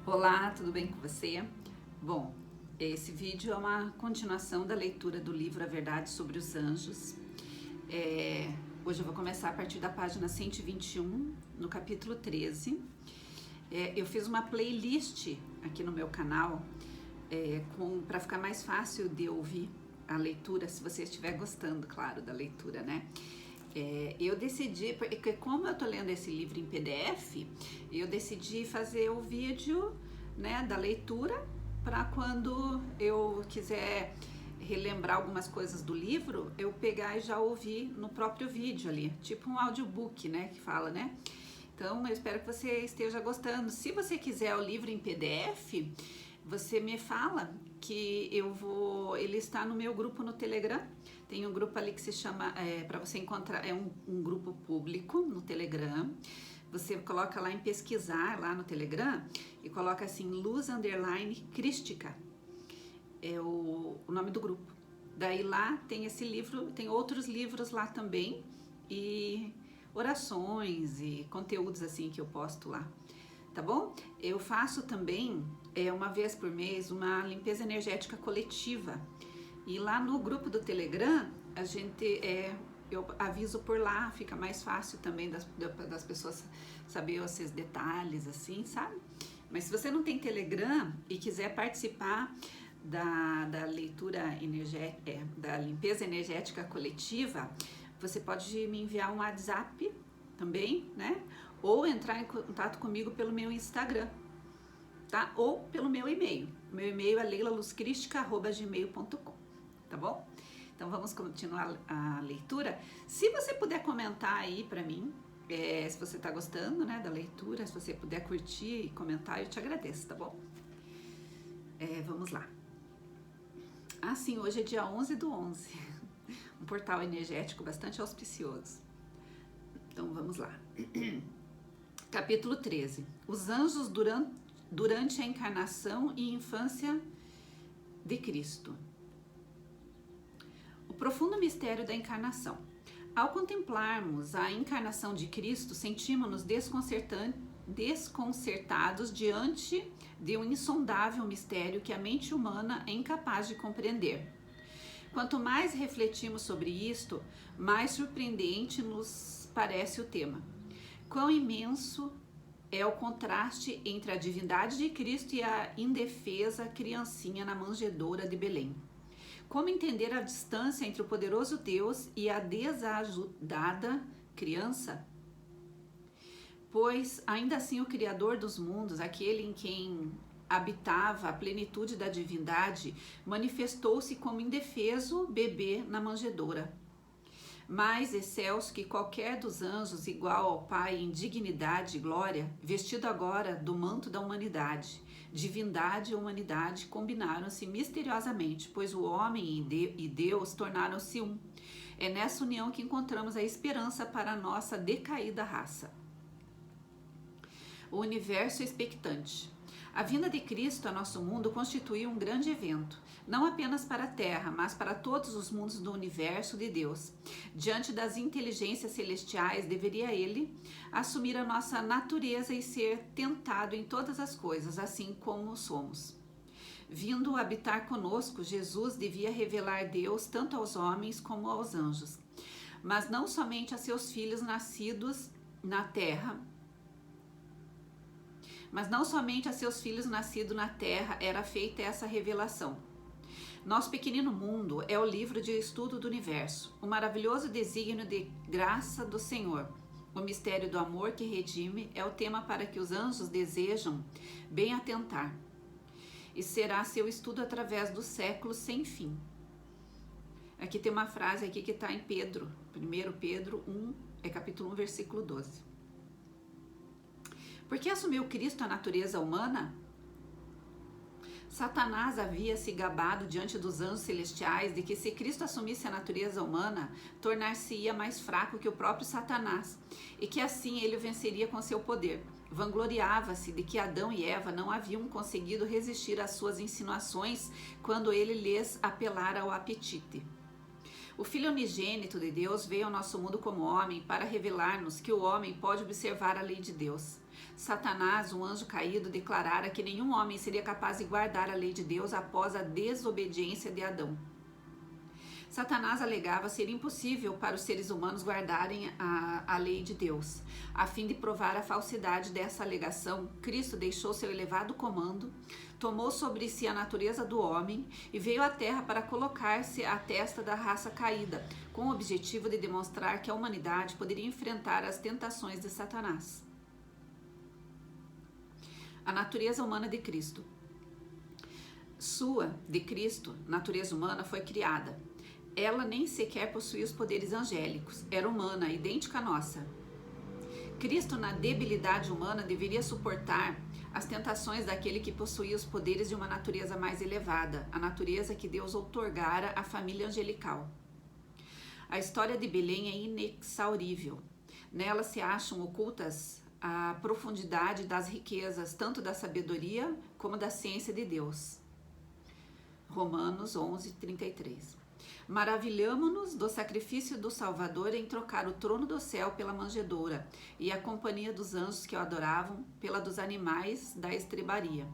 Olá, tudo bem com você? Bom, esse vídeo é uma continuação da leitura do livro A Verdade sobre os Anjos. Hoje eu vou começar a partir da página 121, no capítulo 13. Eu fiz uma playlist aqui no meu canal para ficar mais fácil de ouvir a leitura, se você estiver gostando, claro, da leitura, né? Eu decidi, porque como eu tô lendo esse livro em PDF, eu decidi fazer o vídeo, né, da leitura, para quando eu quiser relembrar algumas coisas do livro, eu pegar e já ouvir no próprio vídeo ali, tipo um audiobook, né, que fala, né? Então eu espero que você esteja gostando. Se você quiser o livro em PDF, você me fala que ele está no meu grupo no Telegram. Tem um grupo ali que se chama, para você encontrar, é um grupo público no Telegram. Você coloca lá em pesquisar lá no Telegram e coloca assim Luz _ Crística, é o nome do grupo. Daí lá tem esse livro, tem outros livros lá também e orações e conteúdos assim que eu posto lá, tá bom? Eu faço também uma vez por mês uma limpeza energética coletiva. E lá no grupo do Telegram, eu aviso por lá, fica mais fácil também das pessoas saber esses detalhes, assim, sabe? Mas se você não tem Telegram e quiser participar da leitura energética, da limpeza energética coletiva, você pode me enviar um WhatsApp também, né? Ou entrar em contato comigo pelo meu Instagram, tá? Ou pelo meu e-mail. Meu e-mail é leilaluzcristica@gmail.com. Tá bom? Então vamos continuar a leitura. Se você puder comentar aí pra mim, se você tá gostando, né, da leitura, se você puder curtir e comentar, eu te agradeço, tá bom? Vamos lá. Sim, hoje é dia 11/11, um portal energético bastante auspicioso. Então vamos lá. Capítulo 13. Os anjos durante a encarnação e infância de Cristo. O profundo mistério da encarnação. Ao contemplarmos a encarnação de Cristo, sentimos-nos desconcertados diante de um insondável mistério que a mente humana é incapaz de compreender. Quanto mais refletimos sobre isto, mais surpreendente nos parece o tema. Quão imenso é o contraste entre a divindade de Cristo e a indefesa criancinha na manjedoura de Belém. Como entender a distância entre o poderoso Deus e a desajudada criança? Pois, ainda assim, o Criador dos mundos, aquele em quem habitava a plenitude da divindade, manifestou-se como indefeso bebê na manjedoura. Mais excelso que qualquer dos anjos, igual ao Pai em dignidade e glória, vestido agora do manto da humanidade. Divindade e humanidade combinaram-se misteriosamente, pois o homem e Deus tornaram-se um. É nessa união que encontramos a esperança para a nossa decaída raça. O universo expectante. A vinda de Cristo a nosso mundo constitui um grande evento, não apenas para a Terra, mas para todos os mundos do universo de Deus. Diante das inteligências celestiais, deveria Ele assumir a nossa natureza e ser tentado em todas as coisas, assim como somos. Vindo habitar conosco, Jesus devia revelar Deus tanto aos homens como aos anjos, mas não somente a seus filhos nascidos na Terra, era feita essa revelação. Nosso pequenino mundo é o livro de estudo do universo, o maravilhoso desígnio de graça do Senhor. O mistério do amor que redime é o tema para que os anjos desejam bem atentar. E será seu estudo através dos séculos sem fim. Aqui tem uma frase aqui que está em Pedro, 1 Pedro 1, capítulo 1, versículo 12. Por que assumiu Cristo a natureza humana? Satanás havia se gabado diante dos anjos celestiais de que se Cristo assumisse a natureza humana, tornar-se-ia mais fraco que o próprio Satanás, e que assim ele o venceria com seu poder. Vangloriava-se de que Adão e Eva não haviam conseguido resistir às suas insinuações quando ele lhes apelara ao apetite. O Filho unigênito de Deus veio ao nosso mundo como homem para revelar-nos que o homem pode observar a lei de Deus. Satanás, um anjo caído, declarara que nenhum homem seria capaz de guardar a lei de Deus após a desobediência de Adão. Satanás alegava ser impossível para os seres humanos guardarem a lei de Deus. A fim de provar a falsidade dessa alegação, Cristo deixou seu elevado comando, tomou sobre si a natureza do homem e veio à terra para colocar-se à testa da raça caída, com o objetivo de demonstrar que a humanidade poderia enfrentar as tentações de Satanás. A natureza humana de Cristo. De Cristo, natureza humana, foi criada. Ela nem sequer possuía os poderes angélicos, era humana, idêntica à nossa. Cristo, na debilidade humana, deveria suportar as tentações daquele que possuía os poderes de uma natureza mais elevada, a natureza que Deus outorgara à família angelical. A história de Belém é inexaurível. Nela se acham ocultas a profundidade das riquezas, tanto da sabedoria como da ciência de Deus. Romanos 11, 33. Maravilhamo-nos do sacrifício do Salvador em trocar o trono do céu pela manjedoura e a companhia dos anjos que o adoravam pela dos animais da estrebaria.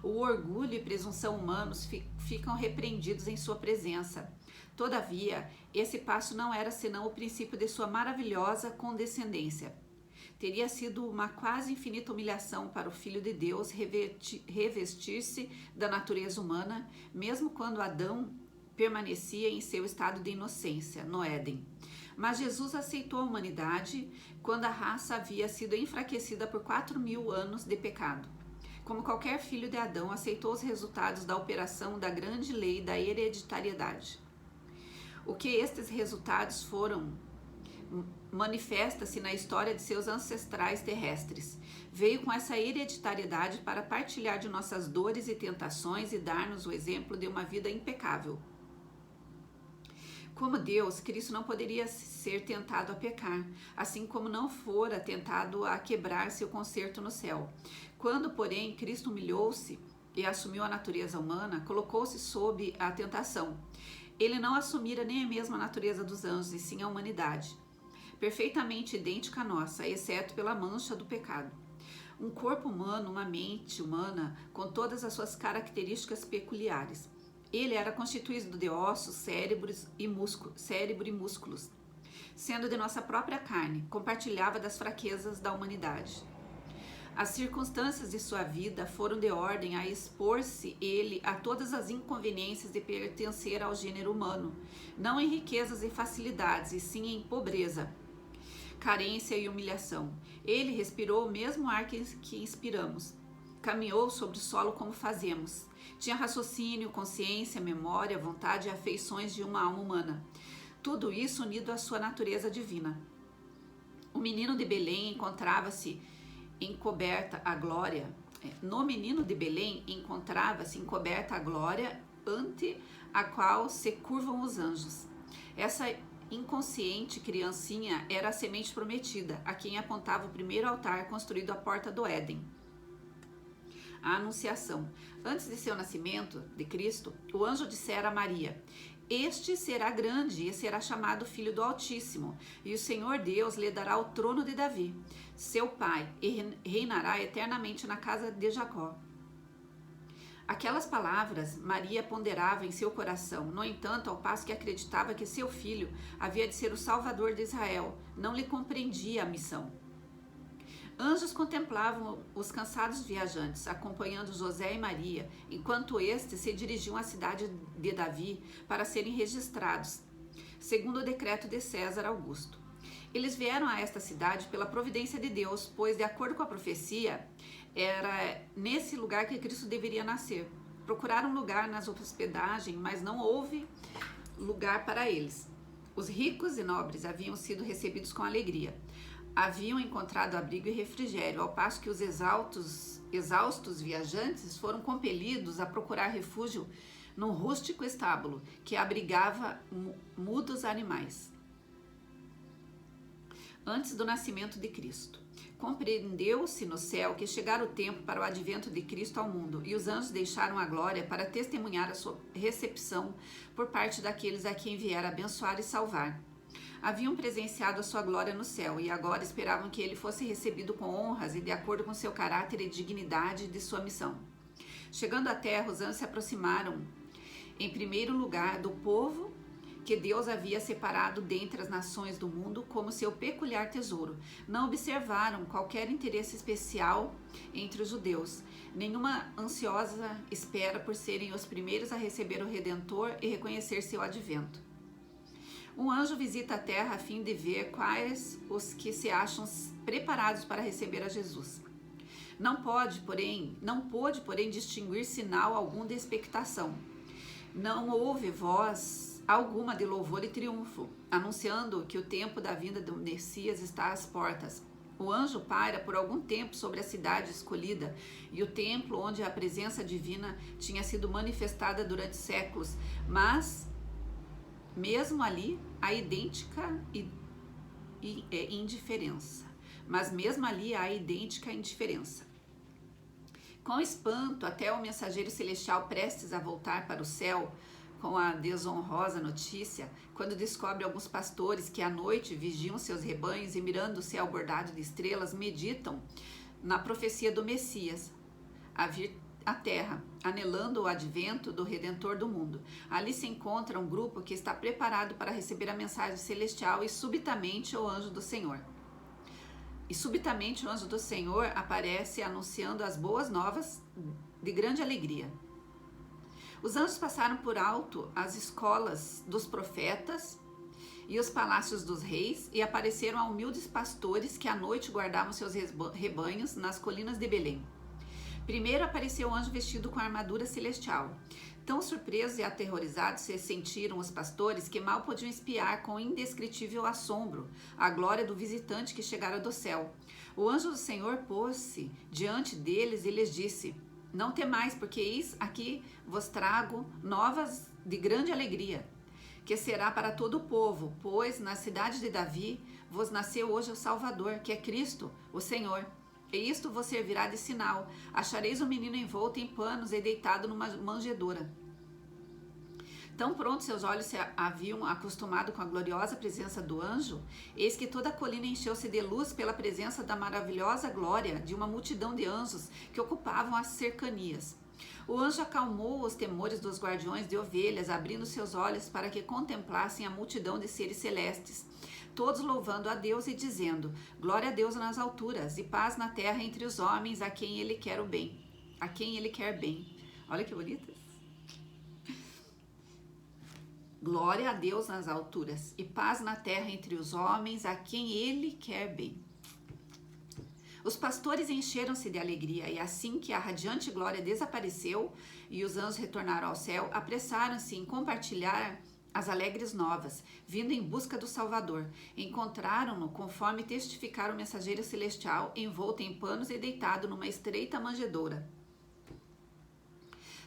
O orgulho e presunção humanos ficam repreendidos em sua presença. Todavia, esse passo não era senão o princípio de sua maravilhosa condescendência. Teria sido uma quase infinita humilhação para o Filho de Deus revestir-se da natureza humana, mesmo quando Adão permanecia em seu estado de inocência, no Éden. Mas Jesus aceitou a humanidade quando a raça havia sido enfraquecida por 4.000 anos de pecado. Como qualquer filho de Adão, aceitou os resultados da operação da grande lei da hereditariedade. O que estes resultados foram manifesta-se na história de seus ancestrais terrestres. Veio com essa hereditariedade para partilhar de nossas dores e tentações e dar-nos o exemplo de uma vida impecável. Como Deus, Cristo não poderia ser tentado a pecar, assim como não fora tentado a quebrar seu concerto no céu. Quando, porém, Cristo humilhou-se e assumiu a natureza humana, colocou-se sob a tentação. Ele não assumira nem a mesma natureza dos anjos, e sim a humanidade, perfeitamente idêntica à nossa, exceto pela mancha do pecado. Um corpo humano, uma mente humana, com todas as suas características peculiares. Ele era constituído de ossos, cérebro e músculos. Sendo de nossa própria carne, compartilhava das fraquezas da humanidade. As circunstâncias de sua vida foram de ordem a expor-se ele a todas as inconveniências de pertencer ao gênero humano, não em riquezas e facilidades, e sim em pobreza, carência e humilhação. Ele respirou o mesmo ar que inspiramos, caminhou sobre o solo como fazemos. Tinha raciocínio, consciência, memória, vontade e afeições de uma alma humana. Tudo isso unido à sua natureza divina. O menino de Belém encontrava-se encoberta a glória. No menino de Belém encontrava-se encoberta a glória ante a qual se curvam os anjos. Essa inconsciente criancinha era a semente prometida, a quem apontava o primeiro altar construído à porta do Éden. A Anunciação. Antes de seu nascimento, de Cristo, o anjo dissera a Maria: Este será grande e será chamado Filho do Altíssimo, e o Senhor Deus lhe dará o trono de Davi, seu pai, e reinará eternamente na casa de Jacó. Aquelas palavras Maria ponderava em seu coração. No entanto, ao passo que acreditava que seu filho havia de ser o Salvador de Israel, não lhe compreendia a missão. Anjos contemplavam os cansados viajantes, acompanhando José e Maria, enquanto estes se dirigiam à cidade de Davi para serem registrados, segundo o decreto de César Augusto. Eles vieram a esta cidade pela providência de Deus, pois, de acordo com a profecia, era nesse lugar que Cristo deveria nascer. Procuraram lugar nas hospedagens, mas não houve lugar para eles. Os ricos e nobres haviam sido recebidos com alegria. Haviam encontrado abrigo e refrigério, ao passo que os exaustos viajantes foram compelidos a procurar refúgio num rústico estábulo que abrigava mudos animais. Antes do nascimento de Cristo, compreendeu-se no céu que chegara o tempo para o advento de Cristo ao mundo, e os anjos deixaram a glória para testemunhar a sua recepção por parte daqueles a quem viera abençoar e salvar. haviam presenciado a sua glória no céu e agora esperavam que ele fosse recebido com honras e de acordo com seu caráter e dignidade de sua missão. Chegando à terra, os anjos se aproximaram, em primeiro lugar, do povo que Deus havia separado dentre as nações do mundo como seu peculiar tesouro. Não observaram qualquer interesse especial entre os judeus, nenhuma ansiosa espera por serem os primeiros a receber o Redentor e reconhecer seu advento. Um anjo visita a terra a fim de ver quais os que se acham preparados para receber a Jesus. Não pôde, porém, distinguir sinal algum de expectação. Não houve voz alguma de louvor e triunfo, anunciando que o tempo da vinda do Messias está às portas. O anjo paira por algum tempo sobre a cidade escolhida e o templo onde a presença divina tinha sido manifestada durante séculos, mas mesmo ali há idêntica indiferença. Com espanto, até o mensageiro celestial prestes a voltar para o céu, com a desonrosa notícia, quando descobre alguns pastores que à noite vigiam seus rebanhos e mirando o céu bordado de estrelas, meditam na profecia do Messias a vir à terra, anelando o advento do Redentor do mundo. Ali se encontra um grupo que está preparado para receber a mensagem celestial e subitamente o anjo do Senhor aparece anunciando as boas novas de grande alegria. Os anjos passaram por alto as escolas dos profetas e os palácios dos reis e apareceram a humildes pastores que à noite guardavam seus rebanhos nas colinas de Belém. Primeiro apareceu o anjo vestido com a armadura celestial. Tão surpresos e aterrorizados se sentiram os pastores que mal podiam espiar com indescritível assombro a glória do visitante que chegara do céu. O anjo do Senhor pôs-se diante deles e lhes disse: Não temais, porque eis aqui vos trago novas de grande alegria, que será para todo o povo, pois na cidade de Davi vos nasceu hoje o Salvador, que é Cristo, o Senhor. E isto vos servirá de sinal: achareis o menino envolto em panos e deitado numa manjedoura. Tão pronto seus olhos se haviam acostumado com a gloriosa presença do anjo, eis que toda a colina encheu-se de luz pela presença da maravilhosa glória de uma multidão de anjos que ocupavam as cercanias. O anjo acalmou os temores dos guardiões de ovelhas, abrindo seus olhos para que contemplassem a multidão de seres celestes, todos louvando a Deus e dizendo: Glória a Deus nas alturas e paz na terra entre os homens a quem Ele quer o bem. A quem Ele quer bem. Olha que bonitas. Glória a Deus nas alturas e paz na terra entre os homens a quem Ele quer bem. Os pastores encheram-se de alegria e assim que a radiante glória desapareceu e os anjos retornaram ao céu, apressaram-se em compartilhar as alegres novas, vindo em busca do Salvador. Encontraram-no conforme testificara o mensageiro celestial, envolto em panos e deitado numa estreita manjedoura.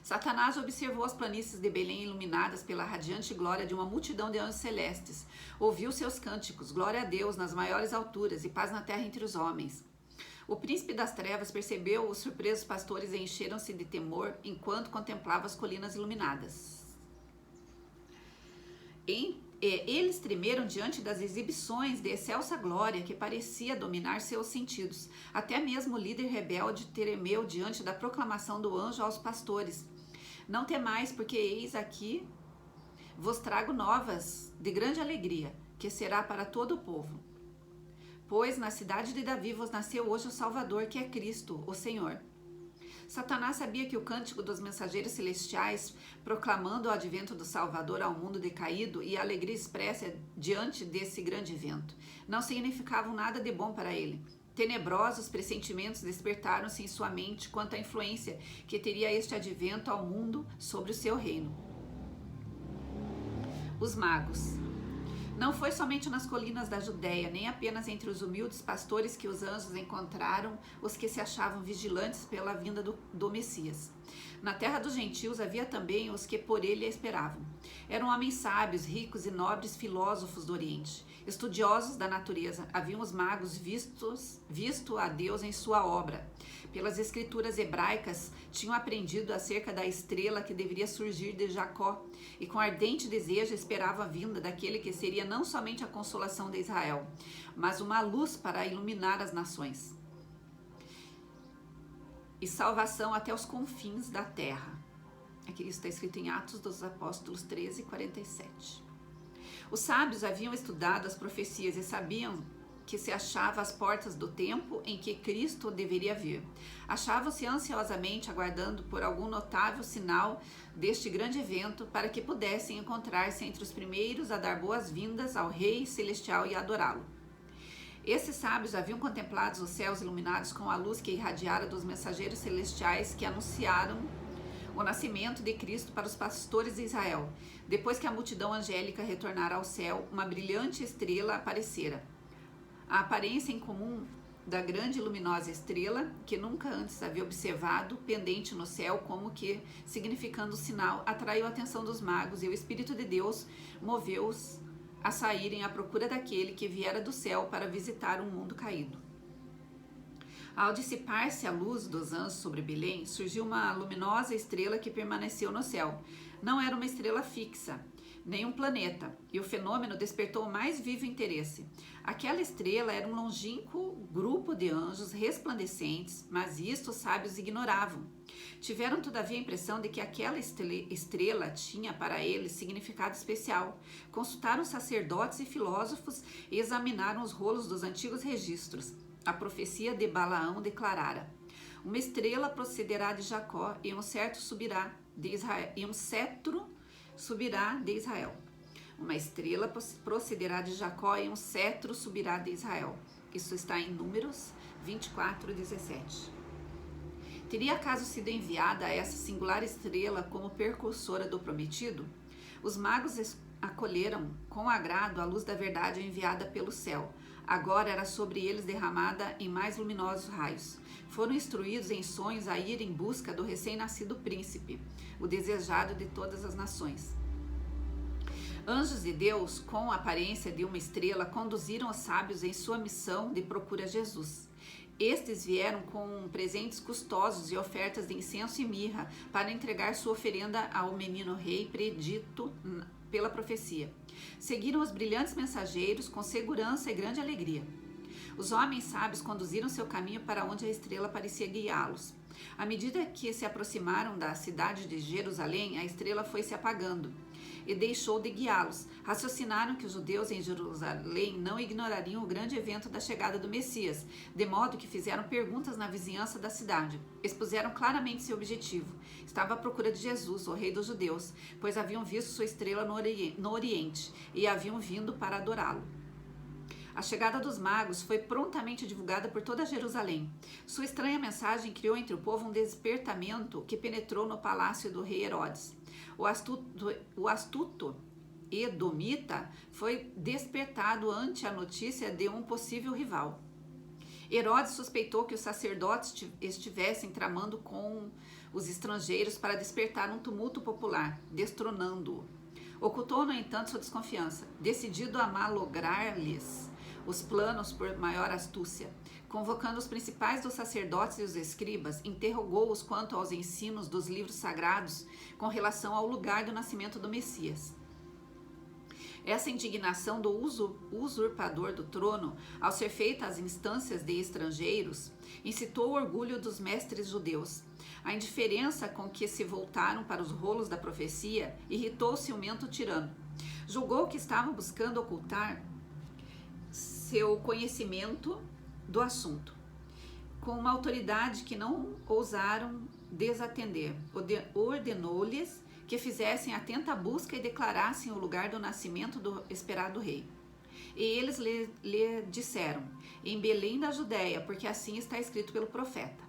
Satanás observou as planícies de Belém iluminadas pela radiante glória de uma multidão de anjos celestes. Ouviu seus cânticos: glória a Deus nas maiores alturas e paz na terra entre os homens. O príncipe das trevas percebeu os surpresos pastores e encheram-se de temor enquanto contemplava as colinas iluminadas. Eles tremeram diante das exibições de excelsa glória que parecia dominar seus sentidos. Até mesmo o líder rebelde tremeu diante da proclamação do anjo aos pastores: Não temais, porque eis aqui vos trago novas de grande alegria, que será para todo o povo. Pois na cidade de Davi vos nasceu hoje o Salvador, que é Cristo, o Senhor. Satanás sabia que o cântico dos mensageiros celestiais, proclamando o advento do Salvador ao mundo decaído e a alegria expressa diante desse grande evento, não significavam nada de bom para ele. Tenebrosos pressentimentos despertaram-se em sua mente quanto à influência que teria este advento ao mundo sobre o seu reino. Os magos. Não foi somente nas colinas da Judéia, nem apenas entre os humildes pastores que os anjos encontraram os que se achavam vigilantes pela vinda do Messias. Na terra dos gentios havia também os que por ele esperavam. Eram homens sábios, ricos e nobres filósofos do Oriente, estudiosos da natureza. Haviam os magos visto a Deus em sua obra. Pelas escrituras hebraicas, tinham aprendido acerca da estrela que deveria surgir de Jacó, e com ardente desejo esperavam a vinda daquele que seria seria não somente a consolação de Israel, mas uma luz para iluminar as nações e salvação até os confins da terra. Aqui isso está escrito em Atos dos Apóstolos 13:47. Os sábios haviam estudado as profecias e sabiam que se achava às portas do tempo em que Cristo deveria vir. Achavam-se ansiosamente aguardando por algum notável sinal deste grande evento para que pudessem encontrar-se entre os primeiros a dar boas-vindas ao Rei Celestial e adorá-lo. Esses sábios haviam contemplado os céus iluminados com a luz que irradiara dos mensageiros celestiais que anunciaram o nascimento de Cristo para os pastores de Israel. Depois que a multidão angélica retornara ao céu, uma brilhante estrela aparecera. A aparência incomum da grande e luminosa estrela, que nunca antes havia observado, pendente no céu, como que significando o sinal, atraiu a atenção dos magos e o Espírito de Deus moveu-os a saírem à procura daquele que viera do céu para visitar um mundo caído. Ao dissipar-se a luz dos anjos sobre Belém, surgiu uma luminosa estrela que permaneceu no céu. Não era uma estrela fixa, nem um planeta, e o fenômeno despertou o mais vivo interesse. Aquela estrela era um longínquo grupo de anjos resplandecentes, mas isto os sábios ignoravam. Tiveram, todavia, a impressão de que aquela estrela tinha para eles significado especial. Consultaram sacerdotes e filósofos e examinaram os rolos dos antigos registros. A profecia de Balaão declarara: uma estrela procederá de Jacó e um cetro subirá de Israel. Uma estrela procederá de Jacó e um cetro subirá de Israel. Isso está em Números 24:17. Teria acaso sido enviada essa singular estrela como precursora do prometido? Os magos acolheram com agrado a luz da verdade enviada pelo céu. Agora era sobre eles derramada em mais luminosos raios. Foram instruídos em sonhos a ir em busca do recém-nascido príncipe, o desejado de todas as nações. Anjos de Deus, com a aparência de uma estrela, conduziram os sábios em sua missão de procura a Jesus. Estes vieram com presentes custosos e ofertas de incenso e mirra para entregar sua oferenda ao menino rei predito pela profecia. Seguiram os brilhantes mensageiros com segurança e grande alegria. Os homens sábios conduziram seu caminho para onde a estrela parecia guiá-los. À medida que se aproximaram da cidade de Jerusalém, a estrela foi se apagando e deixou de guiá-los. Raciocinaram que os judeus em Jerusalém não ignorariam o grande evento da chegada do Messias, de modo que fizeram perguntas na vizinhança da cidade. Expuseram claramente seu objetivo. Estava à procura de Jesus, o rei dos judeus, pois haviam visto sua estrela no Oriente e haviam vindo para adorá-lo. A chegada dos magos foi prontamente divulgada por toda Jerusalém. Sua estranha mensagem criou entre o povo um despertamento que penetrou no palácio do rei Herodes. O astuto edomita foi despertado ante a notícia de um possível rival. Herodes suspeitou que os sacerdotes estivessem tramando com os estrangeiros para despertar um tumulto popular, destronando-o. Ocultou, no entanto, sua desconfiança, decidido a malograr-lhes os planos por maior astúcia. Convocando os principais dos sacerdotes e os escribas, interrogou-os quanto aos ensinos dos livros sagrados com relação ao lugar do nascimento do Messias. Essa indignação do usurpador do trono, ao ser feita às instâncias de estrangeiros, incitou o orgulho dos mestres judeus. A indiferença com que se voltaram para os rolos da profecia irritou o ciumento tirano. Julgou que estavam buscando ocultar seu conhecimento do assunto, com uma autoridade que não ousaram desatender. Ordenou-lhes que fizessem atenta busca e declarassem o lugar do nascimento do esperado rei. E eles lhe disseram: em Belém da Judéia, porque assim está escrito pelo profeta.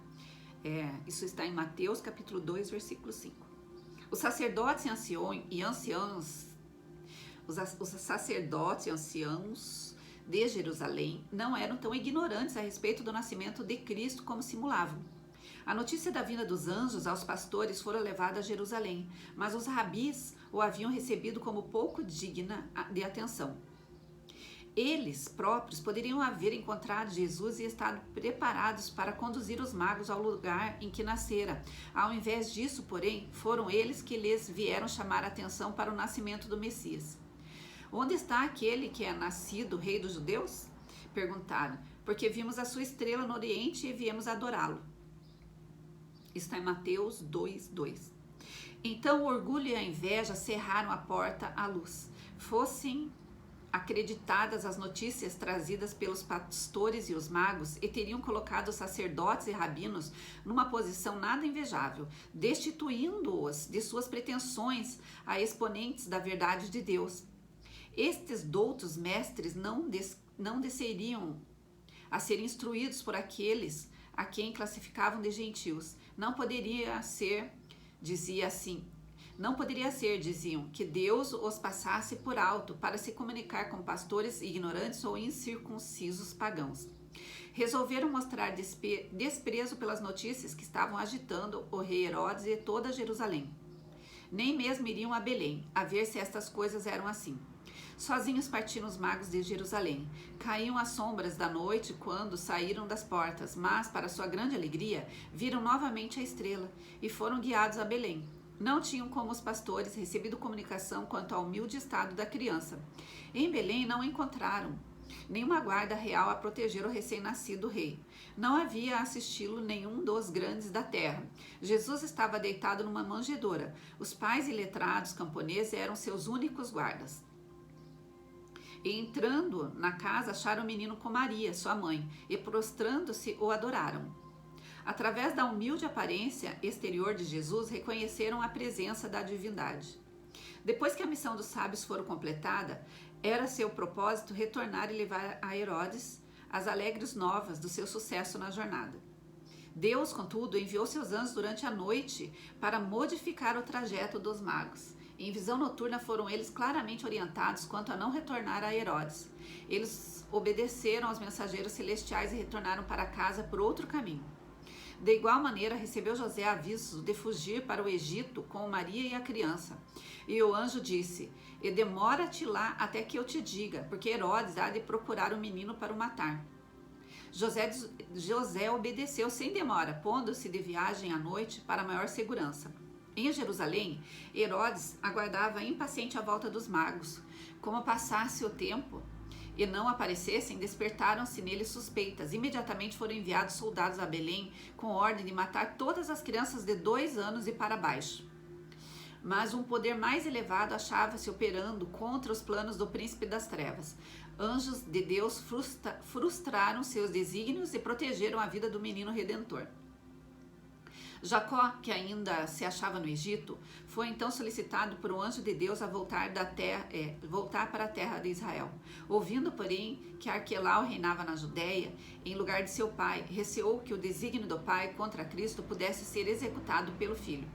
Isso está em Mateus capítulo 2, versículo 5. Os sacerdotes e anciãos de Jerusalém não eram tão ignorantes a respeito do nascimento de Cristo como simulavam. A notícia da vinda dos anjos aos pastores fora levada a Jerusalém, mas os rabis o haviam recebido como pouco digna de atenção. Eles próprios poderiam haver encontrado Jesus e estado preparados para conduzir os magos ao lugar em que nascera. Ao invés disso, porém, foram eles que lhes vieram chamar a atenção para o nascimento do Messias. Onde está aquele que é nascido rei dos judeus? Perguntaram. Porque vimos a sua estrela no oriente e viemos adorá-lo. Está em Mateus 2:2. Então o orgulho e a inveja cerraram a porta à luz. Fossem acreditadas as notícias trazidas pelos pastores e os magos, e teriam colocado os sacerdotes e rabinos numa posição nada invejável, destituindo-os de suas pretensões a exponentes da verdade de Deus. Estes doutos mestres não desceriam a ser instruídos por aqueles a quem classificavam de gentios. Não poderia ser, diziam, que Deus os passasse por alto para se comunicar com pastores ignorantes ou incircuncisos pagãos. Resolveram mostrar desprezo pelas notícias que estavam agitando o rei Herodes e toda Jerusalém. Nem mesmo iriam a Belém, a ver se estas coisas eram assim. Sozinhos partiram os magos de Jerusalém. Caíam as sombras da noite quando saíram das portas, mas, para sua grande alegria, viram novamente a estrela e foram guiados a Belém. Não tinham, como os pastores, recebido comunicação quanto ao humilde estado da criança. Em Belém não encontraram nenhuma guarda real a proteger o recém-nascido rei. Não havia assisti-lo nenhum dos grandes da terra. Jesus estava deitado numa manjedoura. Os pais iletrados camponeses eram seus únicos guardas. E entrando na casa, acharam o menino com Maria, sua mãe, e prostrando-se o adoraram. Através da humilde aparência exterior de Jesus, reconheceram a presença da divindade. Depois que a missão dos sábios for completada, era seu propósito retornar e levar a Herodes as alegres novas do seu sucesso na jornada. Deus, contudo, enviou seus anjos durante a noite para modificar o trajeto dos magos. Em visão noturna foram eles claramente orientados quanto a não retornar a Herodes. Eles obedeceram aos mensageiros celestiais e retornaram para casa por outro caminho. De igual maneira, recebeu José aviso de fugir para o Egito com Maria e a criança. E o anjo disse: "E demora-te lá até que eu te diga, porque Herodes há de procurar o menino para o matar." José obedeceu sem demora, pondo-se de viagem à noite para maior segurança. Em Jerusalém, Herodes aguardava impaciente a volta dos magos. Como passasse o tempo e não aparecessem, despertaram-se nele suspeitas. Imediatamente foram enviados soldados a Belém com ordem de matar todas as crianças de 2 anos e para baixo. Mas um poder mais elevado achava-se operando contra os planos do príncipe das trevas. Anjos de Deus frustraram seus desígnios e protegeram a vida do menino redentor. Jacó, que ainda se achava no Egito, foi então solicitado por um anjo de Deus a voltar para a terra de Israel. Ouvindo, porém, que Arquelau reinava na Judéia, em lugar de seu pai, receou que o desígnio do pai contra Cristo pudesse ser executado pelo filho.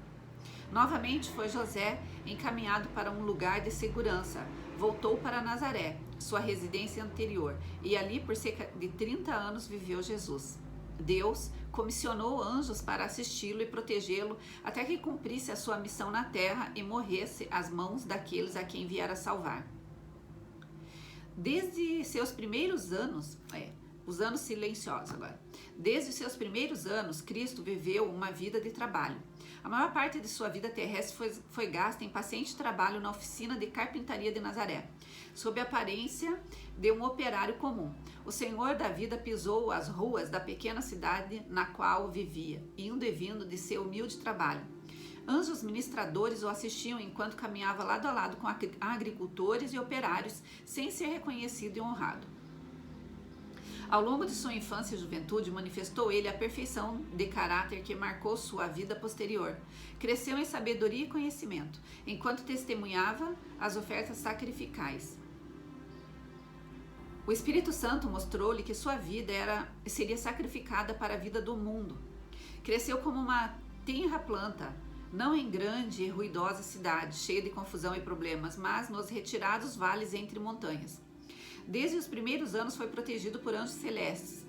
Novamente foi José encaminhado para um lugar de segurança. Voltou para Nazaré, sua residência anterior, e ali por cerca de 30 anos viveu Jesus. Deus comissionou anjos para assisti-lo e protegê-lo até que cumprisse a sua missão na terra e morresse às mãos daqueles a quem viera salvar. Desde seus primeiros anos, os anos silenciosos agora, desde os seus primeiros anos, Cristo viveu uma vida de trabalho. A maior parte de sua vida terrestre foi gasta em paciente trabalho na oficina de carpintaria de Nazaré, sob a aparência de um operário comum. O Senhor da vida pisou as ruas da pequena cidade na qual vivia, indo e vindo de seu humilde trabalho. Anjos ministradores o assistiam enquanto caminhava lado a lado com agricultores e operários, sem ser reconhecido e honrado. Ao longo de sua infância e juventude, manifestou ele a perfeição de caráter que marcou sua vida posterior. Cresceu em sabedoria e conhecimento, enquanto testemunhava as ofertas sacrificais. O Espírito Santo mostrou-lhe que sua vida seria sacrificada para a vida do mundo. Cresceu como uma tenra planta, não em grande e ruidosa cidade, cheia de confusão e problemas, mas nos retirados vales entre montanhas. Desde os primeiros anos foi protegido por anjos celestes,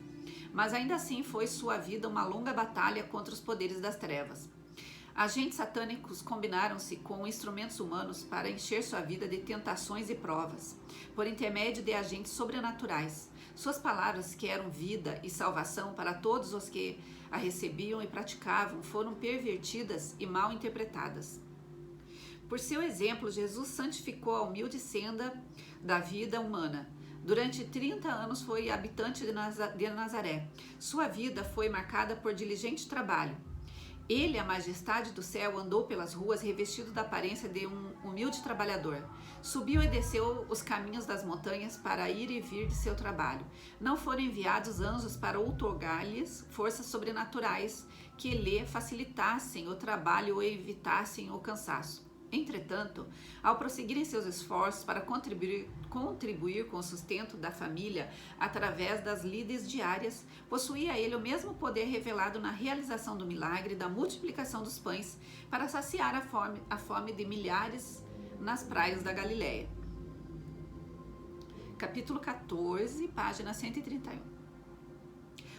mas ainda assim foi sua vida uma longa batalha contra os poderes das trevas. Agentes satânicos combinaram-se com instrumentos humanos para encher sua vida de tentações e provas, por intermédio de agentes sobrenaturais. Suas palavras, que eram vida e salvação para todos os que a recebiam e praticavam, foram pervertidas e mal interpretadas. Por seu exemplo, Jesus santificou a humilde senda da vida humana. Durante 30 anos foi habitante de Nazaré. Sua vida foi marcada por diligente trabalho. Ele, a majestade do céu, andou pelas ruas revestido da aparência de um humilde trabalhador. Subiu e desceu os caminhos das montanhas para ir e vir de seu trabalho. Não foram enviados anjos para outorgar-lhes forças sobrenaturais que lhe facilitassem o trabalho ou evitassem o cansaço. Entretanto, ao prosseguirem seus esforços para contribuir com o sustento da família através das lides diárias, possuía ele o mesmo poder revelado na realização do milagre da multiplicação dos pães para saciar a fome de milhares nas praias da Galileia. Capítulo 14, página 131.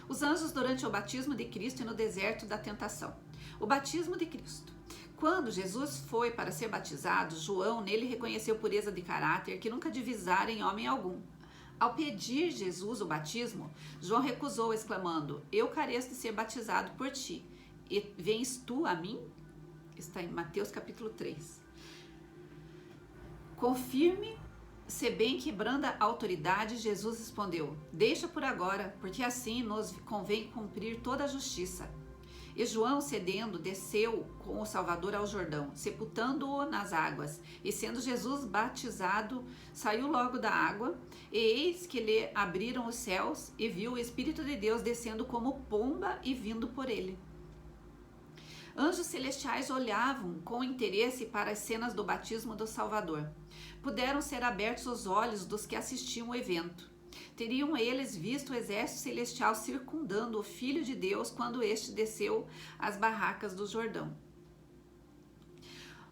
Os anjos durante o batismo de Cristo e no deserto da tentação. O batismo de Cristo. Quando Jesus foi para ser batizado, João nele reconheceu pureza de caráter que nunca divisara em homem algum. Ao pedir Jesus o batismo, João recusou, exclamando: Eu careço de ser batizado por ti, e vens tu a mim? Está em Mateus capítulo 3. Confirme, se bem que branda a autoridade, Jesus respondeu: Deixa por agora, porque assim nos convém cumprir toda a justiça. E João, cedendo, desceu com o Salvador ao Jordão, sepultando-o nas águas. E sendo Jesus batizado, saiu logo da água, e eis que lhe abriram os céus, e viu o Espírito de Deus descendo como pomba e vindo por ele. Anjos celestiais olhavam com interesse para as cenas do batismo do Salvador. Puderam ser abertos os olhos dos que assistiam o evento. Teriam eles visto o exército celestial circundando o Filho de Deus quando este desceu às barracas do Jordão.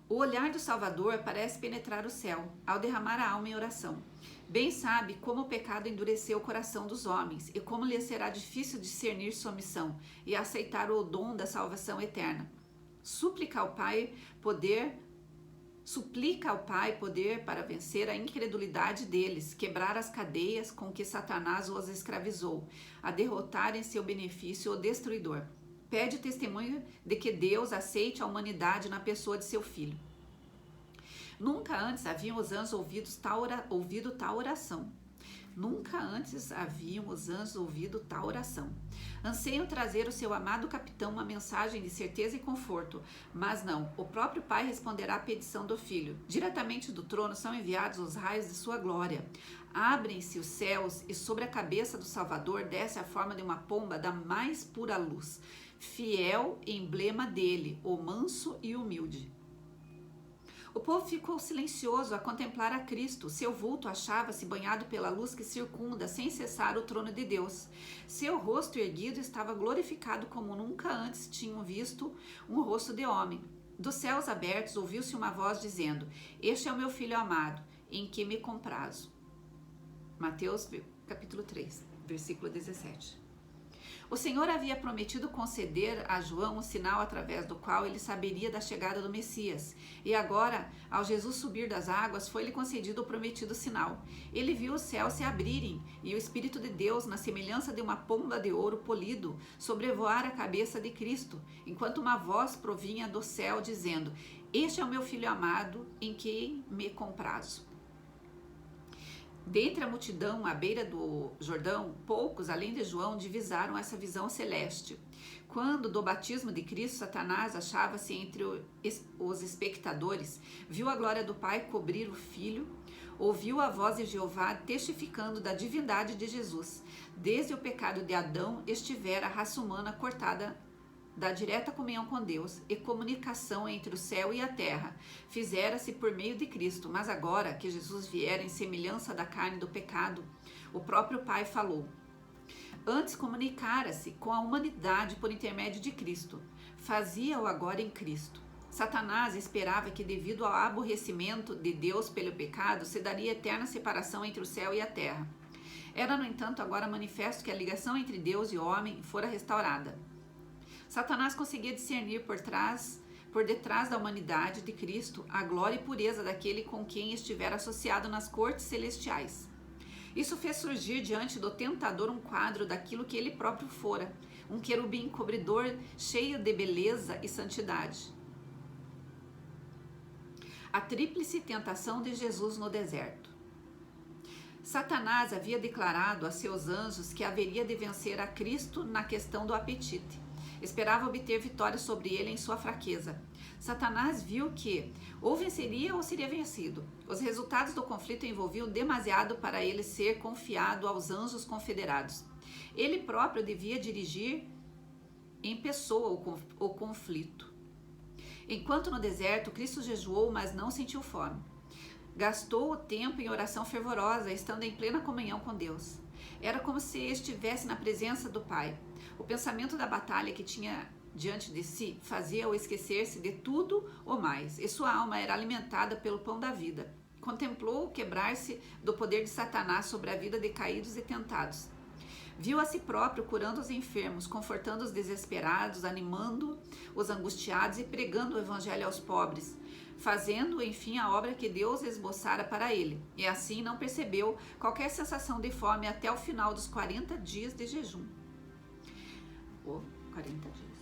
O olhar do Salvador parece penetrar o céu, ao derramar a alma em oração. Bem sabe como o pecado endureceu o coração dos homens e como lhes será difícil discernir sua missão e aceitar o dom da salvação eterna. Suplica ao Pai poder para vencer a incredulidade deles, quebrar as cadeias com que Satanás os escravizou, a derrotar em seu benefício o destruidor. Pede testemunho de que Deus aceite a humanidade na pessoa de seu Filho. Nunca antes haviam os anjos ouvido tal oração. Nunca antes haviam os anjos ouvido tal oração. Anseiam trazer ao seu amado capitão uma mensagem de certeza e conforto, mas não, o próprio Pai responderá à petição do Filho. Diretamente do trono são enviados os raios de sua glória. Abrem-se os céus e sobre a cabeça do Salvador desce a forma de uma pomba da mais pura luz, fiel emblema dele, o manso e humilde. O povo ficou silencioso a contemplar a Cristo. Seu vulto achava-se banhado pela luz que circunda sem cessar o trono de Deus. Seu rosto erguido estava glorificado como nunca antes tinham visto um rosto de homem. Dos céus abertos ouviu-se uma voz dizendo: Este é o meu Filho amado, em que me comprazo. Mateus capítulo 3, versículo 17. O Senhor havia prometido conceder a João um sinal através do qual ele saberia da chegada do Messias. E agora, ao Jesus subir das águas, foi-lhe concedido o prometido sinal. Ele viu os céus se abrirem e o Espírito de Deus, na semelhança de uma pomba de ouro polido, sobrevoar a cabeça de Cristo, enquanto uma voz provinha do céu dizendo: Este é o meu Filho amado, em quem me comprazo. Dentre a multidão à beira do Jordão, poucos, além de João, divisaram essa visão celeste. Quando, do batismo de Cristo, Satanás achava-se entre os espectadores, viu a glória do Pai cobrir o Filho, ouviu a voz de Jeová testificando da divindade de Jesus. Desde o pecado de Adão, estivera a raça humana cortada da direta comunhão com Deus e comunicação entre o céu e a terra, fizera-se por meio de Cristo, mas agora que Jesus viera em semelhança da carne do pecado, o próprio Pai falou. Antes comunicara-se com a humanidade por intermédio de Cristo, fazia-o agora em Cristo. Satanás esperava que, devido ao aborrecimento de Deus pelo pecado, se daria eterna separação entre o céu e a terra. Era, no entanto, agora manifesto que a ligação entre Deus e o homem fora restaurada. Satanás conseguia discernir por detrás da humanidade de Cristo a glória e pureza daquele com quem estivera associado nas cortes celestiais. Isso fez surgir diante do tentador um quadro daquilo que ele próprio fora, um querubim cobridor cheio de beleza e santidade. A tríplice tentação de Jesus no deserto. Satanás havia declarado a seus anjos que haveria de vencer a Cristo na questão do apetite. Esperava obter vitória sobre ele em sua fraqueza. Satanás viu que ou venceria ou seria vencido. Os resultados do conflito envolviam demasiado para ele ser confiado aos anjos confederados. Ele próprio devia dirigir em pessoa o conflito. Enquanto no deserto, Cristo jejuou, mas não sentiu fome. Gastou o tempo em oração fervorosa, estando em plena comunhão com Deus. Era como se estivesse na presença do Pai. O pensamento da batalha que tinha diante de si fazia-o esquecer-se de tudo ou mais, e sua alma era alimentada pelo pão da vida. Contemplou o quebrar-se do poder de Satanás sobre a vida de caídos e tentados. Viu a si próprio curando os enfermos, confortando os desesperados, animando os angustiados e pregando o evangelho aos pobres, fazendo, enfim, a obra que Deus esboçara para ele. E assim não percebeu qualquer sensação de fome até o final dos 40 dias de jejum. 40 dias.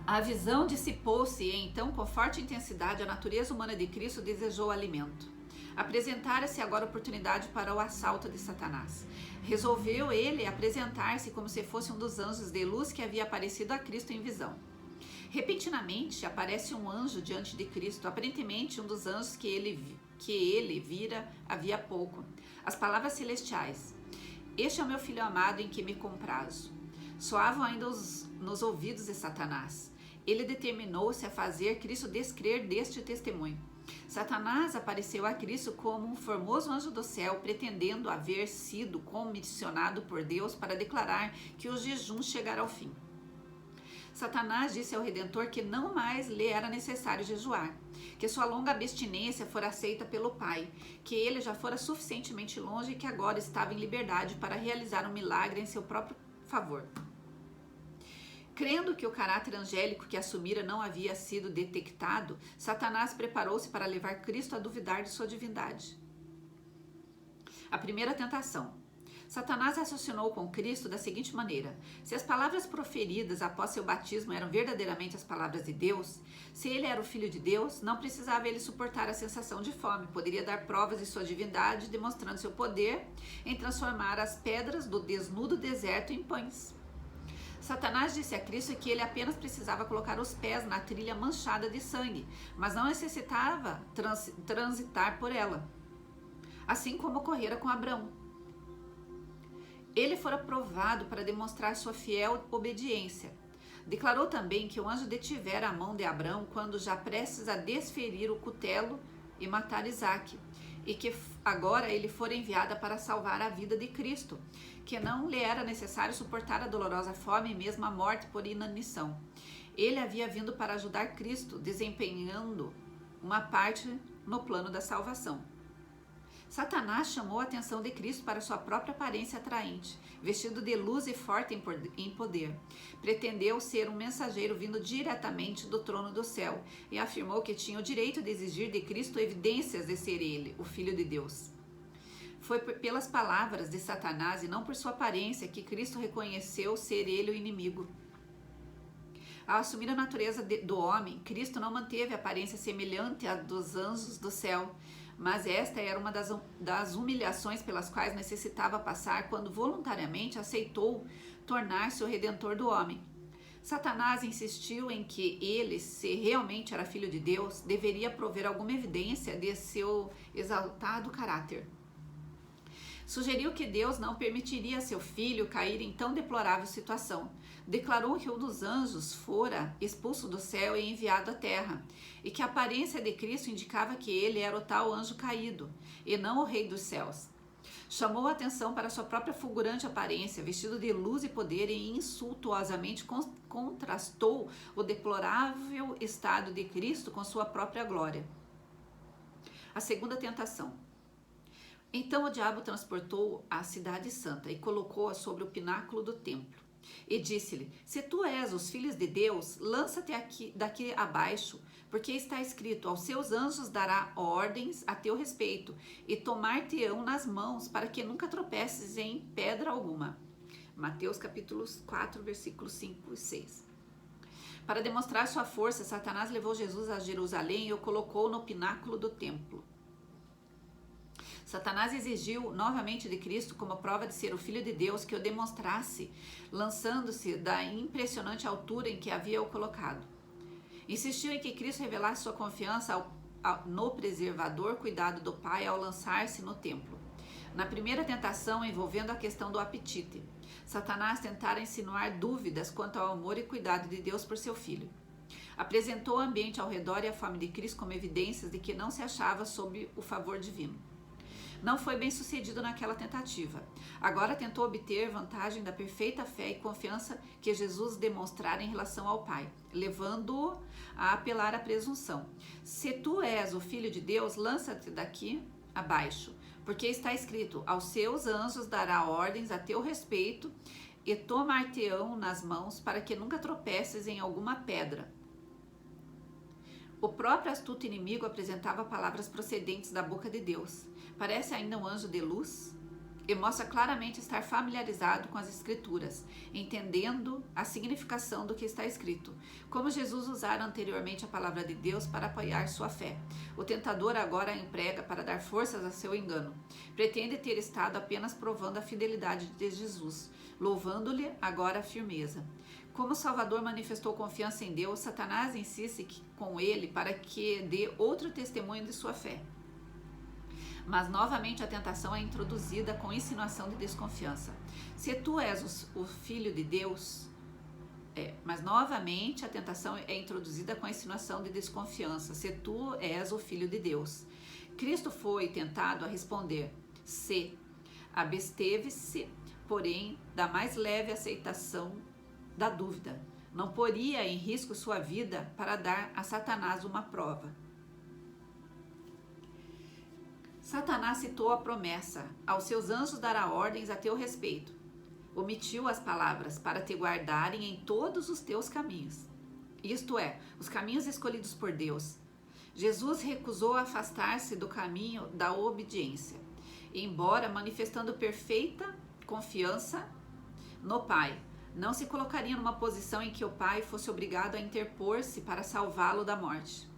A visão dissipou-se e então, com forte intensidade, a natureza humana de Cristo desejou alimento. Apresentara-se agora a oportunidade para o assalto de Satanás. Resolveu ele apresentar-se como se fosse um dos anjos de luz que havia aparecido a Cristo em visão. Repentinamente aparece um anjo diante de Cristo, aparentemente um dos anjos que ele vira havia pouco. As palavras celestiais: "Este é o meu filho amado em que me comprazo", soavam ainda nos ouvidos de Satanás. Ele determinou-se a fazer Cristo descrer deste testemunho. Satanás apareceu a Cristo como um formoso anjo do céu, pretendendo haver sido comissionado por Deus para declarar que o jejum chegara ao fim. Satanás disse ao Redentor que não mais lhe era necessário jejuar, que sua longa abstinência fora aceita pelo Pai, que ele já fora suficientemente longe e que agora estava em liberdade para realizar um milagre em seu próprio favor. Crendo que o caráter angélico que assumira não havia sido detectado, Satanás preparou-se para levar Cristo a duvidar de sua divindade. A primeira tentação. Satanás raciocinou com Cristo da seguinte maneira: se as palavras proferidas após seu batismo eram verdadeiramente as palavras de Deus, se ele era o Filho de Deus, não precisava ele suportar a sensação de fome, poderia dar provas de sua divindade, demonstrando seu poder em transformar as pedras do desnudo deserto em pães. Satanás disse a Cristo que ele apenas precisava colocar os pés na trilha manchada de sangue, mas não necessitava transitar por ela, assim como ocorrera com Abrão. Ele fora provado para demonstrar sua fiel obediência. Declarou também que o anjo detivera a mão de Abrão quando já prestes a desferir o cutelo e matar Isaque, e que agora ele fora enviado para salvar a vida de Cristo, que não lhe era necessário suportar a dolorosa fome e mesmo a morte por inanição. Ele havia vindo para ajudar Cristo, desempenhando uma parte no plano da salvação. Satanás chamou a atenção de Cristo para sua própria aparência atraente, vestido de luz e forte em poder. Pretendeu ser um mensageiro vindo diretamente do trono do céu e afirmou que tinha o direito de exigir de Cristo evidências de ser ele, o Filho de Deus. Foi pelas palavras de Satanás e não por sua aparência que Cristo reconheceu ser ele o inimigo. Ao assumir a natureza do homem, Cristo não manteve a aparência semelhante à dos anjos do céu, mas esta era uma das humilhações pelas quais necessitava passar quando voluntariamente aceitou tornar-se o Redentor do homem. Satanás insistiu em que ele, se realmente era filho de Deus, deveria prover alguma evidência de seu exaltado caráter. Sugeriu que Deus não permitiria a seu filho cair em tão deplorável situação. Declarou que um dos anjos fora expulso do céu e enviado à terra, e que a aparência de Cristo indicava que ele era o tal anjo caído, e não o rei dos céus. Chamou a atenção para sua própria fulgurante aparência, vestido de luz e poder, e insultuosamente contrastou o deplorável estado de Cristo com sua própria glória. A segunda tentação. Então o diabo transportou a cidade santa e colocou-a sobre o pináculo do templo. E disse-lhe: se tu és os filhos de Deus, lança-te daqui abaixo, porque está escrito: aos seus anjos dará ordens a teu respeito, e tomar-te-ão nas mãos, para que nunca tropeces em pedra alguma. Mateus capítulo 4, versículos 5 e 6. Para demonstrar sua força, Satanás levou Jesus a Jerusalém e o colocou no pináculo do templo. Satanás exigiu novamente de Cristo, como prova de ser o Filho de Deus, que o demonstrasse, lançando-se da impressionante altura em que havia o colocado. Insistiu em que Cristo revelasse sua confiança no preservador cuidado do Pai ao lançar-se no templo. Na primeira tentação, envolvendo a questão do apetite, Satanás tentara insinuar dúvidas quanto ao amor e cuidado de Deus por seu Filho. Apresentou o ambiente ao redor e a fome de Cristo como evidências de que não se achava sob o favor divino. Não foi bem sucedido naquela tentativa. Agora tentou obter vantagem da perfeita fé e confiança que Jesus demonstrara em relação ao Pai, levando-o a apelar à presunção. Se tu és o Filho de Deus, lança-te daqui abaixo, porque está escrito, aos seus anjos dará ordens a teu respeito e tomar-te-ão nas mãos para que nunca tropeces em alguma pedra. O próprio astuto inimigo apresentava palavras procedentes da boca de Deus. Parece ainda um anjo de luz e mostra claramente estar familiarizado com as Escrituras, entendendo a significação do que está escrito. Como Jesus usara anteriormente a palavra de Deus para apoiar sua fé, o tentador agora a emprega para dar forças a seu engano. Pretende ter estado apenas provando a fidelidade de Jesus, louvando-lhe agora a firmeza. Como o Salvador manifestou confiança em Deus, Satanás insiste com ele para que dê outro testemunho de sua fé. Mas novamente a tentação é introduzida com insinuação de desconfiança. Se tu és o Filho de Deus, mas novamente a tentação é introduzida com a insinuação de desconfiança. Se tu és o Filho de Deus. Cristo foi tentado a responder, se absteve-se, porém, da mais leve aceitação da dúvida. Não poria em risco sua vida para dar a Satanás uma prova. Satanás citou a promessa, aos seus anjos dará ordens a teu respeito. Omitiu as palavras, para te guardarem em todos os teus caminhos. Isto é, os caminhos escolhidos por Deus. Jesus recusou afastar-se do caminho da obediência, embora manifestando perfeita confiança no Pai. Não se colocaria numa posição em que o Pai fosse obrigado a interpor-se para salvá-lo da morte.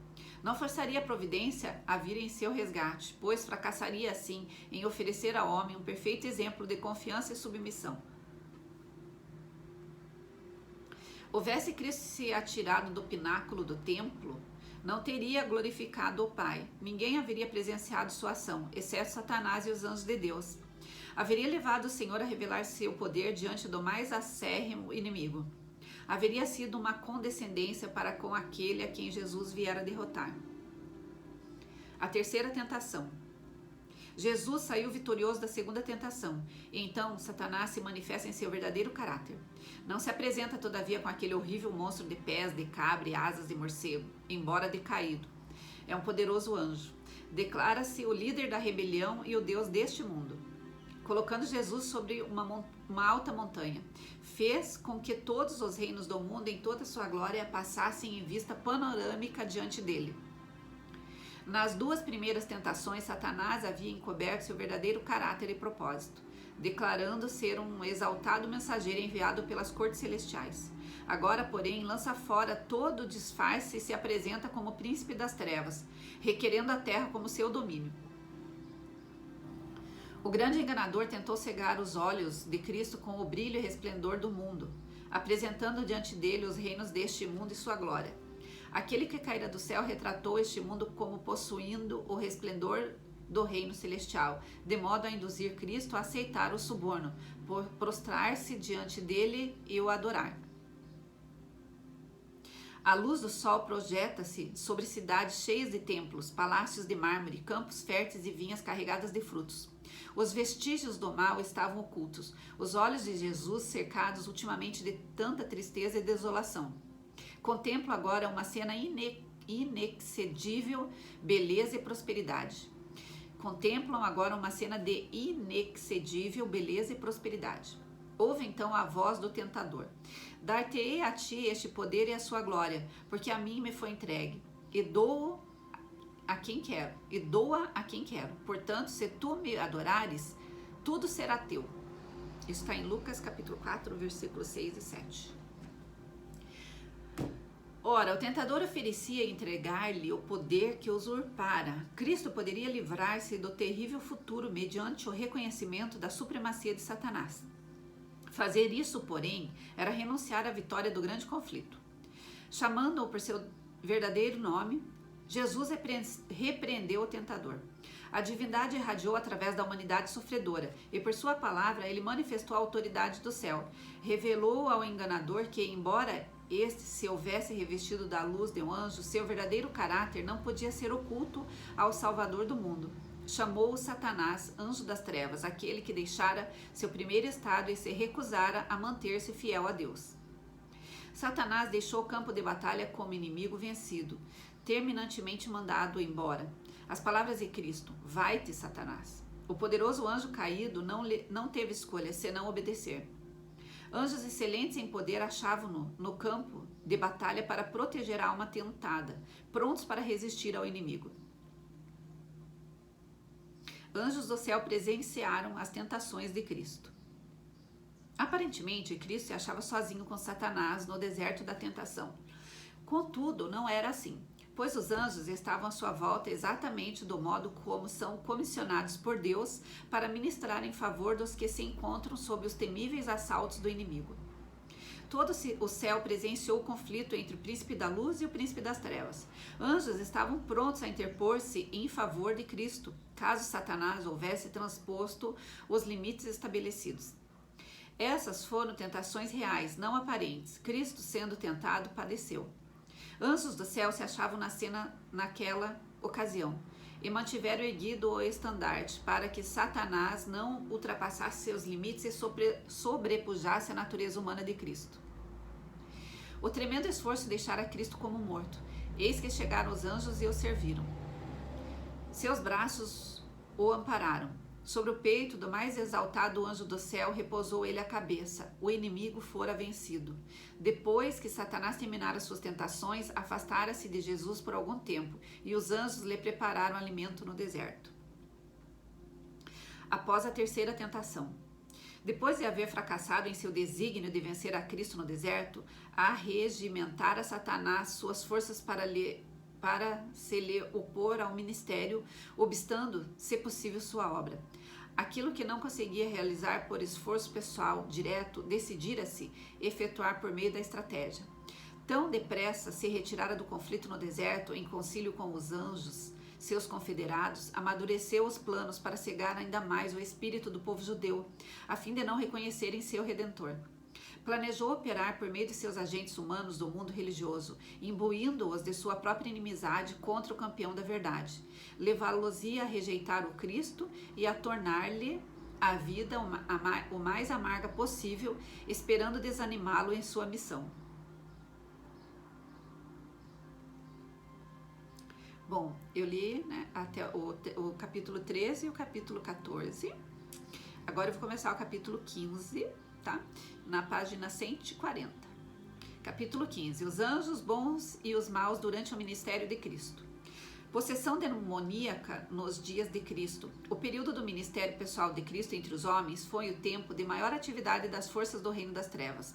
Não forçaria a providência a vir em seu resgate, pois fracassaria assim em oferecer ao homem um perfeito exemplo de confiança e submissão. Houvesse Cristo se atirado do pináculo do templo, não teria glorificado o Pai. Ninguém haveria presenciado sua ação, exceto Satanás e os anjos de Deus. Haveria levado o Senhor a revelar seu poder diante do mais acérrimo inimigo. Haveria sido uma condescendência para com aquele a quem Jesus viera derrotar. A terceira tentação. Jesus saiu vitorioso da segunda tentação, e então Satanás se manifesta em seu verdadeiro caráter. Não se apresenta, todavia, com aquele horrível monstro de pés, de cabra e asas de morcego, embora decaído. É um poderoso anjo. Declara-se o líder da rebelião e o Deus deste mundo. Colocando Jesus sobre uma alta montanha, fez com que todos os reinos do mundo em toda sua glória passassem em vista panorâmica diante dele. Nas duas primeiras tentações, Satanás havia encoberto seu verdadeiro caráter e propósito, declarando ser um exaltado mensageiro enviado pelas cortes celestiais. Agora, porém, lança fora todo o disfarce e se apresenta como príncipe das trevas, requerendo a terra como seu domínio. O grande enganador tentou cegar os olhos de Cristo com o brilho e resplendor do mundo, apresentando diante dele os reinos deste mundo e sua glória. Aquele que caíra do céu retratou este mundo como possuindo o resplendor do reino celestial, de modo a induzir Cristo a aceitar o suborno, por prostrar-se diante dele e o adorar. A luz do sol projeta-se sobre cidades cheias de templos, palácios de mármore, campos férteis e vinhas carregadas de frutos. Os vestígios do mal estavam ocultos, os olhos de Jesus cercados ultimamente de tanta tristeza e desolação. Contemplo agora uma cena inexcedível, beleza e prosperidade. Contemplam agora uma cena de inexcedível beleza e prosperidade. Ouve então a voz do tentador. Dar-te-ei a ti este poder e a sua glória, porque a mim me foi entregue, e dou a quem quero, e doa a quem quero. Portanto, se tu me adorares, tudo será teu. Isso está em Lucas capítulo 4, versículos 6 e 7. Ora, o tentador oferecia entregar-lhe o poder que usurpara. Cristo poderia livrar-se do terrível futuro mediante o reconhecimento da supremacia de Satanás. Fazer isso, porém, era renunciar à vitória do grande conflito. Chamando-o por seu verdadeiro nome, Jesus repreendeu o tentador. A divindade irradiou através da humanidade sofredora, e por sua palavra ele manifestou a autoridade do céu. Revelou ao enganador que, embora este se houvesse revestido da luz de um anjo, seu verdadeiro caráter não podia ser oculto ao Salvador do mundo. Chamou-o Satanás, anjo das trevas, aquele que deixara seu primeiro estado e se recusara a manter-se fiel a Deus. Satanás deixou o campo de batalha como inimigo vencido, terminantemente mandado embora. As palavras de Cristo: vai-te, Satanás. O poderoso anjo caído não teve escolha senão obedecer. Anjos excelentes em poder achavam-no no campo de batalha para proteger a alma tentada, prontos para resistir ao inimigo. Anjos do céu presenciaram as tentações de Cristo. Aparentemente, Cristo se achava sozinho com Satanás no deserto da tentação. Contudo, não era assim, pois os anjos estavam à sua volta exatamente do modo como são comissionados por Deus para ministrar em favor dos que se encontram sob os temíveis assaltos do inimigo. Todo o céu presenciou o conflito entre o príncipe da luz e o príncipe das trevas. Anjos estavam prontos a interpor-se em favor de Cristo, caso Satanás houvesse transposto os limites estabelecidos. Essas foram tentações reais, não aparentes. Cristo, sendo tentado, padeceu. Anjos do céu se achavam na cena naquela ocasião e mantiveram erguido o estandarte para que Satanás não ultrapassasse seus limites e sobrepujasse a natureza humana de Cristo. O tremendo esforço deixara Cristo como morto. Eis que chegaram os anjos e o serviram. Seus braços o ampararam. Sobre o peito do mais exaltado anjo do céu repousou ele a cabeça. O inimigo fora vencido. Depois que Satanás terminara suas tentações, afastara-se de Jesus por algum tempo, e os anjos lhe prepararam alimento no deserto. Após a terceira tentação. Depois de haver fracassado em seu desígnio de vencer a Cristo no deserto, arregimentara Satanás suas forças para se lhe opor ao ministério, obstando, se possível, sua obra. Aquilo que não conseguia realizar por esforço pessoal direto, decidira-se efetuar por meio da estratégia. Tão depressa se retirara do conflito no deserto, em concílio com os anjos, seus confederados, amadureceu os planos para cegar ainda mais o espírito do povo judeu, a fim de não reconhecerem seu Redentor. Planejou operar por meio de seus agentes humanos do mundo religioso, imbuindo-os de sua própria inimizade contra o campeão da verdade. Levá-los-ia a rejeitar o Cristo e a tornar-lhe a vida o mais amarga possível, esperando desanimá-lo em sua missão. Bom, eu li, até o capítulo 13 e o capítulo 14. Agora eu vou começar o capítulo 15, tá? Na página 140. Capítulo 15. Os anjos bons e os maus durante o ministério de Cristo. Possessão demoníaca nos dias de Cristo. O período do ministério pessoal de Cristo entre os homens foi o tempo de maior atividade das forças do reino das trevas.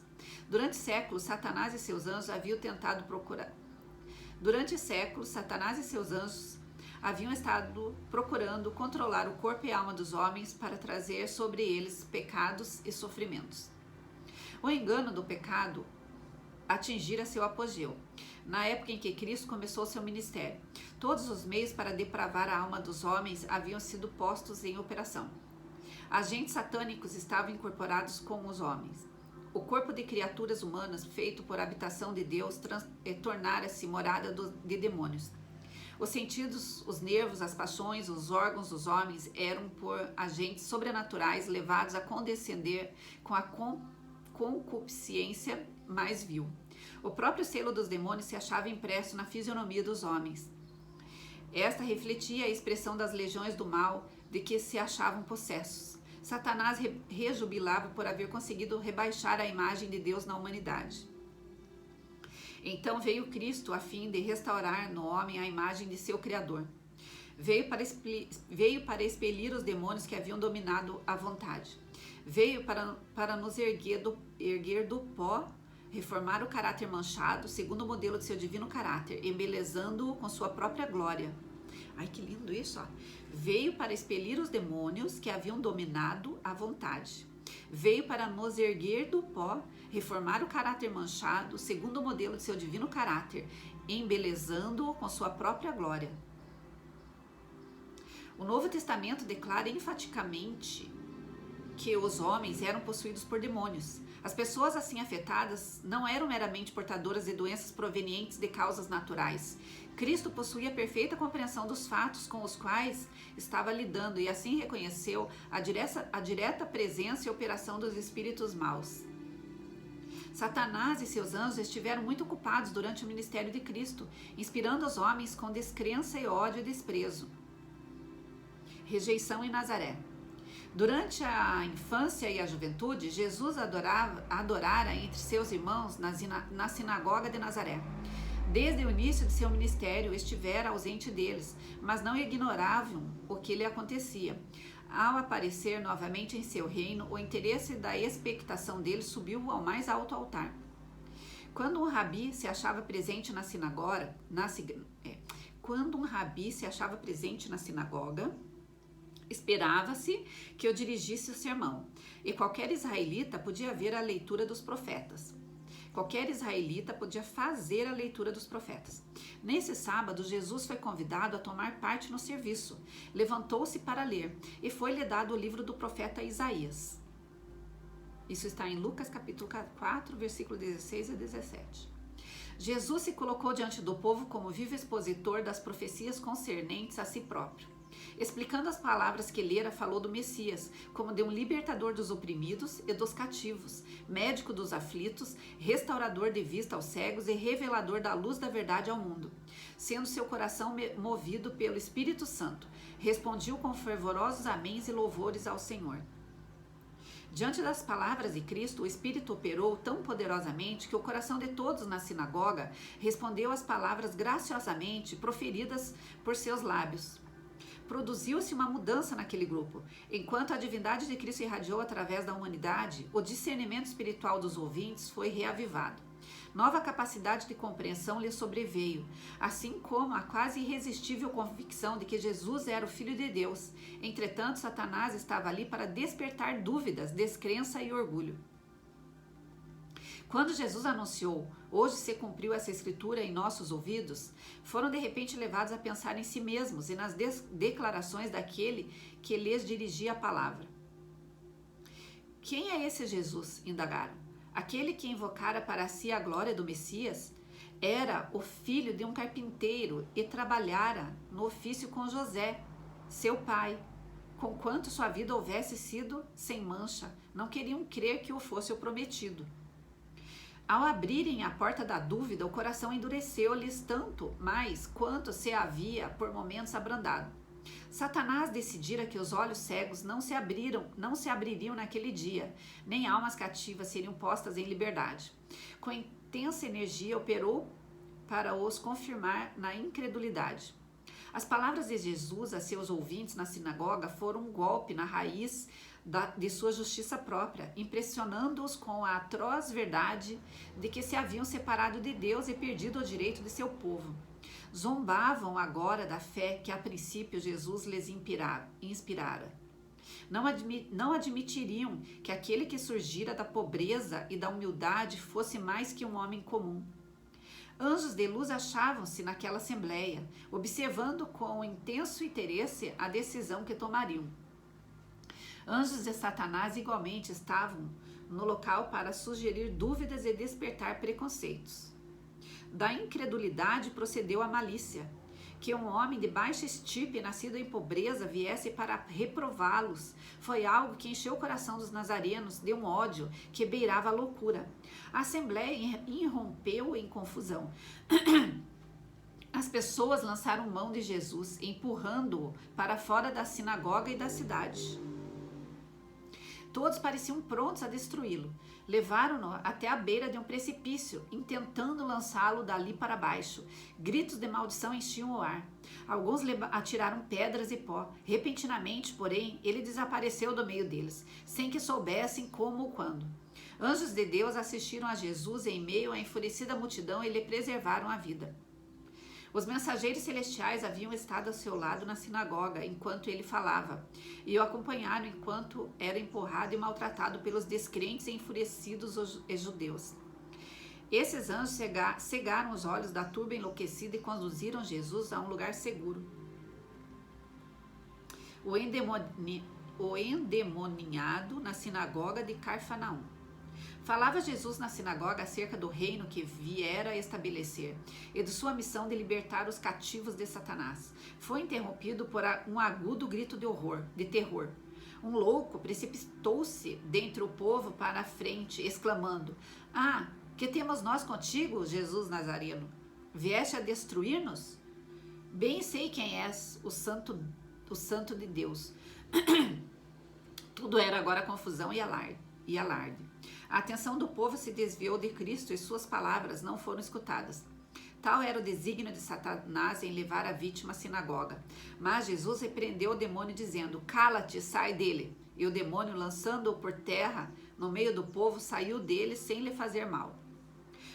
Durante séculos, Satanás e seus anjos haviam tentado procurar. Durante séculos, Satanás e seus anjos haviam estado procurando controlar o corpo e a alma dos homens para trazer sobre eles pecados e sofrimentos. O engano do pecado atingira seu apogeu, na época em que Cristo começou seu ministério. Todos os meios para depravar a alma dos homens haviam sido postos em operação. Agentes satânicos estavam incorporados com os homens. O corpo de criaturas humanas, feito por habitação de Deus, tornara-se morada de demônios. Os sentidos, os nervos, as paixões, os órgãos dos homens eram por agentes sobrenaturais levados a condescender com a concupiscência mais vil. O próprio selo dos demônios se achava impresso na fisionomia dos homens. Esta refletia a expressão das legiões do mal de que se achavam possessos. Satanás rejubilava por haver conseguido rebaixar a imagem de Deus na humanidade. Então veio Cristo a fim de restaurar no homem a imagem de seu Criador. Veio para expelir os demônios que haviam dominado a vontade. Veio para nos erguer do pó reformar o caráter manchado segundo o modelo de seu divino caráter, embelezando-o com sua própria glória. Ai, que lindo isso, ó. Veio para expelir os demônios que haviam dominado a vontade. Veio para nos erguer do pó, reformar o caráter manchado segundo o modelo de seu divino caráter, embelezando-o com sua própria glória. O Novo Testamento declara enfaticamente que os homens eram possuídos por demônios. As pessoas assim afetadas não eram meramente portadoras de doenças provenientes de causas naturais. Cristo possuía perfeita compreensão dos fatos com os quais estava lidando e assim reconheceu a direta presença e operação dos espíritos maus. Satanás e seus anjos estiveram muito ocupados durante o ministério de Cristo, inspirando os homens com descrença e ódio e desprezo. Rejeição em Nazaré. Durante a infância e a juventude, Jesus adorara entre seus irmãos na sinagoga de Nazaré. Desde o início de seu ministério, estivera ausente deles, mas não ignoravam o que lhe acontecia. Ao aparecer novamente em seu reino, o interesse da expectação deles subiu ao mais alto altar. Quando um rabi se achava presente na sinagoga, esperava-se que eu dirigisse o sermão, e qualquer israelita podia ver a leitura dos profetas. Qualquer israelita podia fazer a leitura dos profetas. Nesse sábado, Jesus foi convidado a tomar parte no serviço. Levantou-se para ler, e foi-lhe dado o livro do profeta Isaías. Isso está em Lucas capítulo 4, versículo 16 a 17. Jesus se colocou diante do povo como vivo expositor das profecias concernentes a si próprio. Explicando as palavras que lera, falou do Messias, como de um libertador dos oprimidos e dos cativos, médico dos aflitos, restaurador de vista aos cegos e revelador da luz da verdade ao mundo. Sendo seu coração movido pelo Espírito Santo, respondiu com fervorosos améns e louvores ao Senhor. Diante das palavras de Cristo, o Espírito operou tão poderosamente que o coração de todos na sinagoga respondeu às palavras graciosamente proferidas por seus lábios. Produziu-se uma mudança naquele grupo. Enquanto a divindade de Cristo irradiou através da humanidade, o discernimento espiritual dos ouvintes foi reavivado. Nova capacidade de compreensão lhe sobreveio, assim como a quase irresistível convicção de que Jesus era o Filho de Deus. Entretanto, Satanás estava ali para despertar dúvidas, descrença e orgulho. Quando Jesus anunciou, hoje se cumpriu essa escritura em nossos ouvidos, foram de repente levados a pensar em si mesmos e nas declarações daquele que lhes dirigia a palavra. Quem é esse Jesus? Indagaram. Aquele que invocara para si a glória do Messias era o filho de um carpinteiro e trabalhara no ofício com José, seu pai. Conquanto sua vida houvesse sido sem mancha, não queriam crer que o fosse o prometido. Ao abrirem a porta da dúvida, o coração endureceu-lhes tanto mais quanto se havia por momentos abrandado. Satanás decidira que os olhos cegos não se abririam naquele dia, nem almas cativas seriam postas em liberdade. Com intensa energia operou para os confirmar na incredulidade. As palavras de Jesus a seus ouvintes na sinagoga foram um golpe na raiz de sua justiça própria, impressionando-os com a atroz verdade de que se haviam separado de Deus e perdido o direito de seu povo. Zombavam agora da fé que a princípio Jesus lhes inspirara. Não admitiriam que aquele que surgira da pobreza e da humildade fosse mais que um homem comum. Anjos de luz achavam-se naquela assembleia, observando com intenso interesse a decisão que tomariam. Anjos de Satanás igualmente estavam no local para sugerir dúvidas e despertar preconceitos. Da incredulidade procedeu a malícia, que um homem de baixa estirpe, nascido em pobreza, viesse para reprová-los. Foi algo que encheu o coração dos nazarenos de um ódio que beirava a loucura. A assembleia irrompeu em confusão. As pessoas lançaram mão de Jesus, empurrando-o para fora da sinagoga e da cidade. Todos pareciam prontos a destruí-lo. Levaram-no até a beira de um precipício, intentando lançá-lo dali para baixo. Gritos de maldição enchiam o ar. Alguns atiraram pedras e pó. Repentinamente, porém, ele desapareceu do meio deles, sem que soubessem como ou quando. Anjos de Deus assistiram a Jesus em meio à enfurecida multidão e lhe preservaram a vida. Os mensageiros celestiais haviam estado ao seu lado na sinagoga enquanto ele falava, e o acompanharam enquanto era empurrado e maltratado pelos descrentes e enfurecidos judeus. Esses anjos cegaram os olhos da turba enlouquecida e conduziram Jesus a um lugar seguro. O endemoniado na sinagoga de Cafarnaum. Falava Jesus na sinagoga acerca do reino que viera estabelecer e de sua missão de libertar os cativos de Satanás. Foi interrompido por um agudo grito de terror. Um louco precipitou-se dentre o povo para a frente, exclamando: "Ah, que temos nós contigo, Jesus Nazareno? Vieste a destruir-nos? Bem sei quem és, o santo de Deus." Tudo era agora confusão e alarde. A atenção do povo se desviou de Cristo e suas palavras não foram escutadas. Tal era o desígnio de Satanás em levar a vítima à sinagoga. Mas Jesus repreendeu o demônio dizendo: "Cala-te, sai dele." E o demônio, lançando-o por terra no meio do povo, saiu dele sem lhe fazer mal.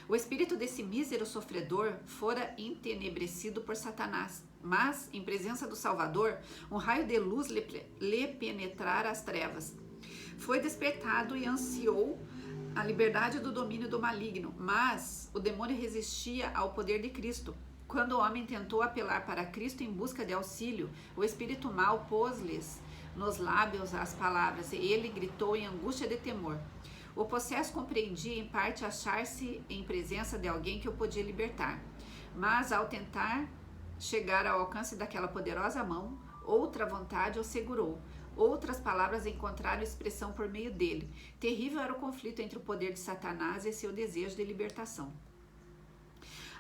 O espírito desse mísero sofredor fora entenebrecido por Satanás, mas, em presença do Salvador, um raio de luz lhe penetrara as trevas. Foi despertado e ansiou a liberdade do domínio do maligno, mas o demônio resistia ao poder de Cristo. Quando o homem tentou apelar para Cristo em busca de auxílio, o espírito mau pôs-lhes nos lábios as palavras e ele gritou em angústia de temor. O possesso compreendia em parte achar-se em presença de alguém que o podia libertar, mas ao tentar chegar ao alcance daquela poderosa mão, outra vontade o segurou. Outras palavras encontraram expressão por meio dele. Terrível era o conflito entre o poder de Satanás e seu desejo de libertação.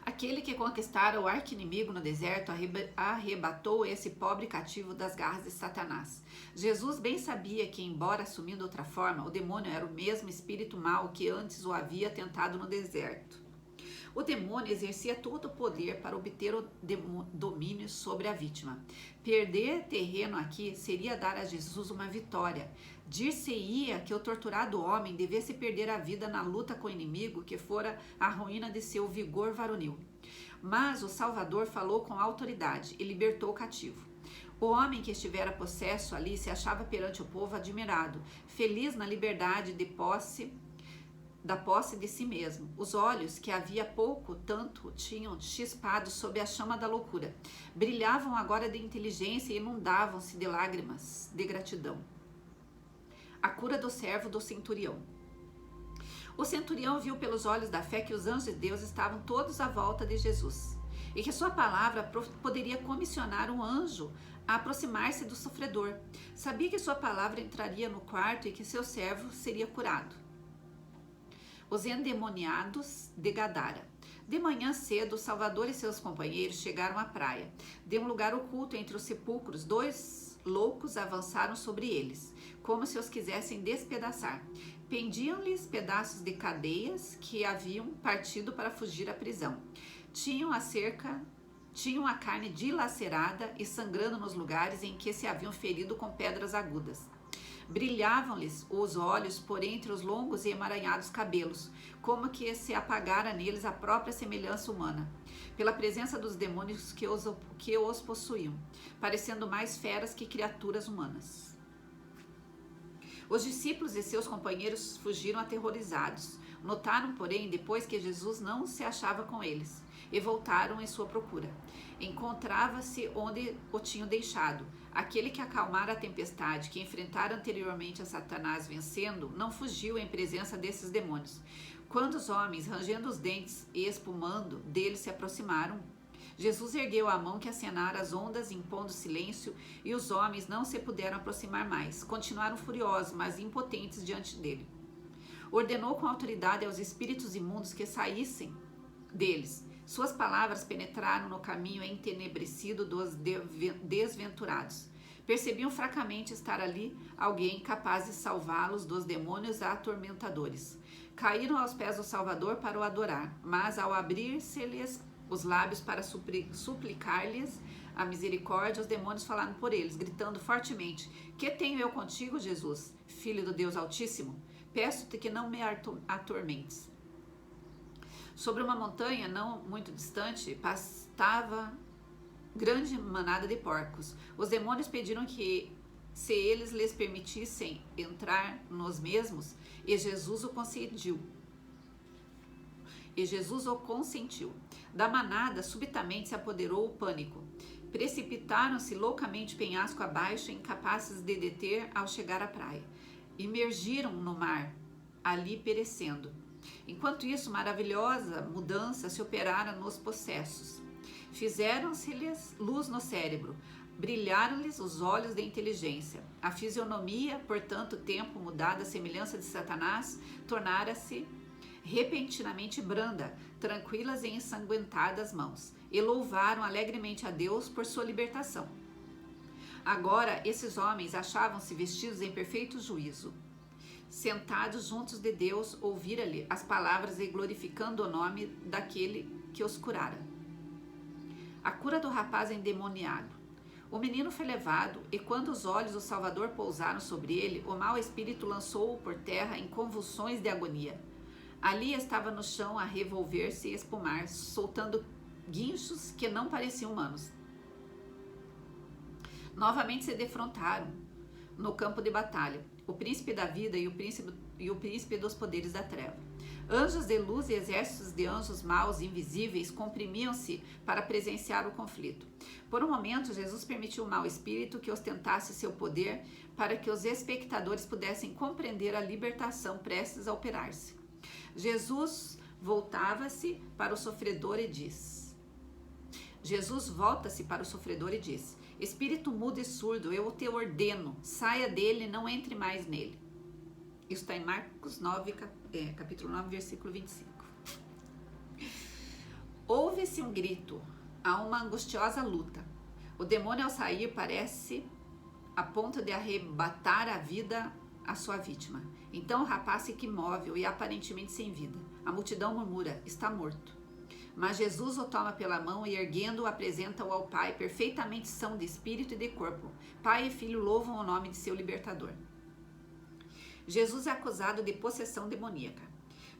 Aquele que conquistara o arqui-inimigo no deserto arrebatou esse pobre cativo das garras de Satanás. Jesus bem sabia que, embora assumindo outra forma, o demônio era o mesmo espírito mau que antes o havia tentado no deserto. O demônio exercia todo o poder para obter o domínio sobre a vítima. Perder terreno aqui seria dar a Jesus uma vitória. Dir-se-ia que o torturado homem devesse perder a vida na luta com o inimigo, que fora a ruína de seu vigor varonil. Mas o Salvador falou com autoridade e libertou o cativo. O homem que estivera possesso ali se achava perante o povo admirado, feliz na liberdade da posse de si mesmo. Os olhos, que havia pouco tanto tinham chispado sob a chama da loucura, brilhavam agora de inteligência e inundavam-se de lágrimas de gratidão. A cura do servo do centurião. O centurião viu pelos olhos da fé que os anjos de Deus estavam todos à volta de Jesus e que sua palavra poderia comissionar um anjo a aproximar-se do sofredor. Sabia que sua palavra entraria no quarto e que seu servo seria curado. Os endemoniados de Gadara. De manhã cedo, o Salvador e seus companheiros chegaram à praia. De um lugar oculto entre os sepulcros, 2 loucos avançaram sobre eles, como se os quisessem despedaçar. Pendiam-lhes pedaços de cadeias que haviam partido para fugir à prisão. Tinham a carne dilacerada e sangrando nos lugares em que se haviam ferido com pedras agudas. Brilhavam-lhes os olhos por entre os longos e emaranhados cabelos, como que se apagara neles a própria semelhança humana, pela presença dos demônios que os possuíam, parecendo mais feras que criaturas humanas. Os discípulos e seus companheiros fugiram aterrorizados. Notaram, porém, depois que Jesus não se achava com eles, e voltaram em sua procura. Encontrava-se onde o tinham deixado. Aquele que acalmara a tempestade, que enfrentara anteriormente a Satanás vencendo, não fugiu em presença desses demônios. Quando os homens, rangendo os dentes e espumando, deles se aproximaram, Jesus ergueu a mão que acenara as ondas, impondo silêncio, e os homens não se puderam aproximar mais. Continuaram furiosos, mas impotentes diante dele. Ordenou com autoridade aos espíritos imundos que saíssem deles. Suas palavras penetraram no caminho entenebrecido dos desventurados. Percebiam fracamente estar ali alguém capaz de salvá-los dos demônios atormentadores. Caíram aos pés do Salvador para o adorar, mas ao abrir-se-lhes os lábios para suplicar-lhes a misericórdia, os demônios falaram por eles, gritando fortemente: "Que tenho eu contigo, Jesus, Filho do Deus Altíssimo? peço-te que não me atormentes. Sobre uma montanha não muito distante, pastava grande manada de porcos. Os demônios pediram que se eles lhes permitissem entrar nos mesmos, e Jesus o consentiu. Da manada, subitamente se apoderou o pânico. Precipitaram-se loucamente penhasco abaixo, incapazes de deter ao chegar à praia. Imergiram no mar, ali perecendo. Enquanto isso, maravilhosa mudança se operara nos possessos. Fizeram-se-lhes luz no cérebro, brilharam-lhes os olhos de inteligência. A fisionomia, por tanto tempo mudada à semelhança de Satanás, tornara-se repentinamente branda, tranquilas e ensanguentadas mãos, e louvaram alegremente a Deus por sua libertação. Agora, esses homens achavam-se vestidos em perfeito juízo. Sentados juntos de Deus, ouvira-lhe as palavras e glorificando o nome daquele que os curara. A cura do rapaz endemoniado. O menino foi levado, e quando os olhos do Salvador pousaram sobre ele, o mau espírito lançou-o por terra em convulsões de agonia. Ali estava no chão a revolver-se e espumar, soltando guinchos que não pareciam humanos. Novamente se defrontaram no campo de batalha, o príncipe da vida e o príncipe dos poderes da treva. Anjos de luz e exércitos de anjos maus e invisíveis comprimiam-se para presenciar o conflito. Por um momento, Jesus permitiu o mau espírito que ostentasse seu poder para que os espectadores pudessem compreender a libertação prestes a operar-se. Jesus volta-se para o sofredor e diz: Espírito mudo e surdo, eu te ordeno, saia dele e não entre mais nele. Isso está em Marcos 9, capítulo 9, versículo 25. Ouve-se um grito, há uma angustiosa luta. O demônio, ao sair, parece a ponto de arrebatar a vida à sua vítima. Então o rapaz fica imóvel e aparentemente sem vida. A multidão murmura: está morto. Mas Jesus o toma pela mão e, erguendo-o, apresenta-o ao Pai, perfeitamente são de espírito e de corpo. Pai e filho louvam o nome de seu libertador. Jesus é acusado de possessão demoníaca.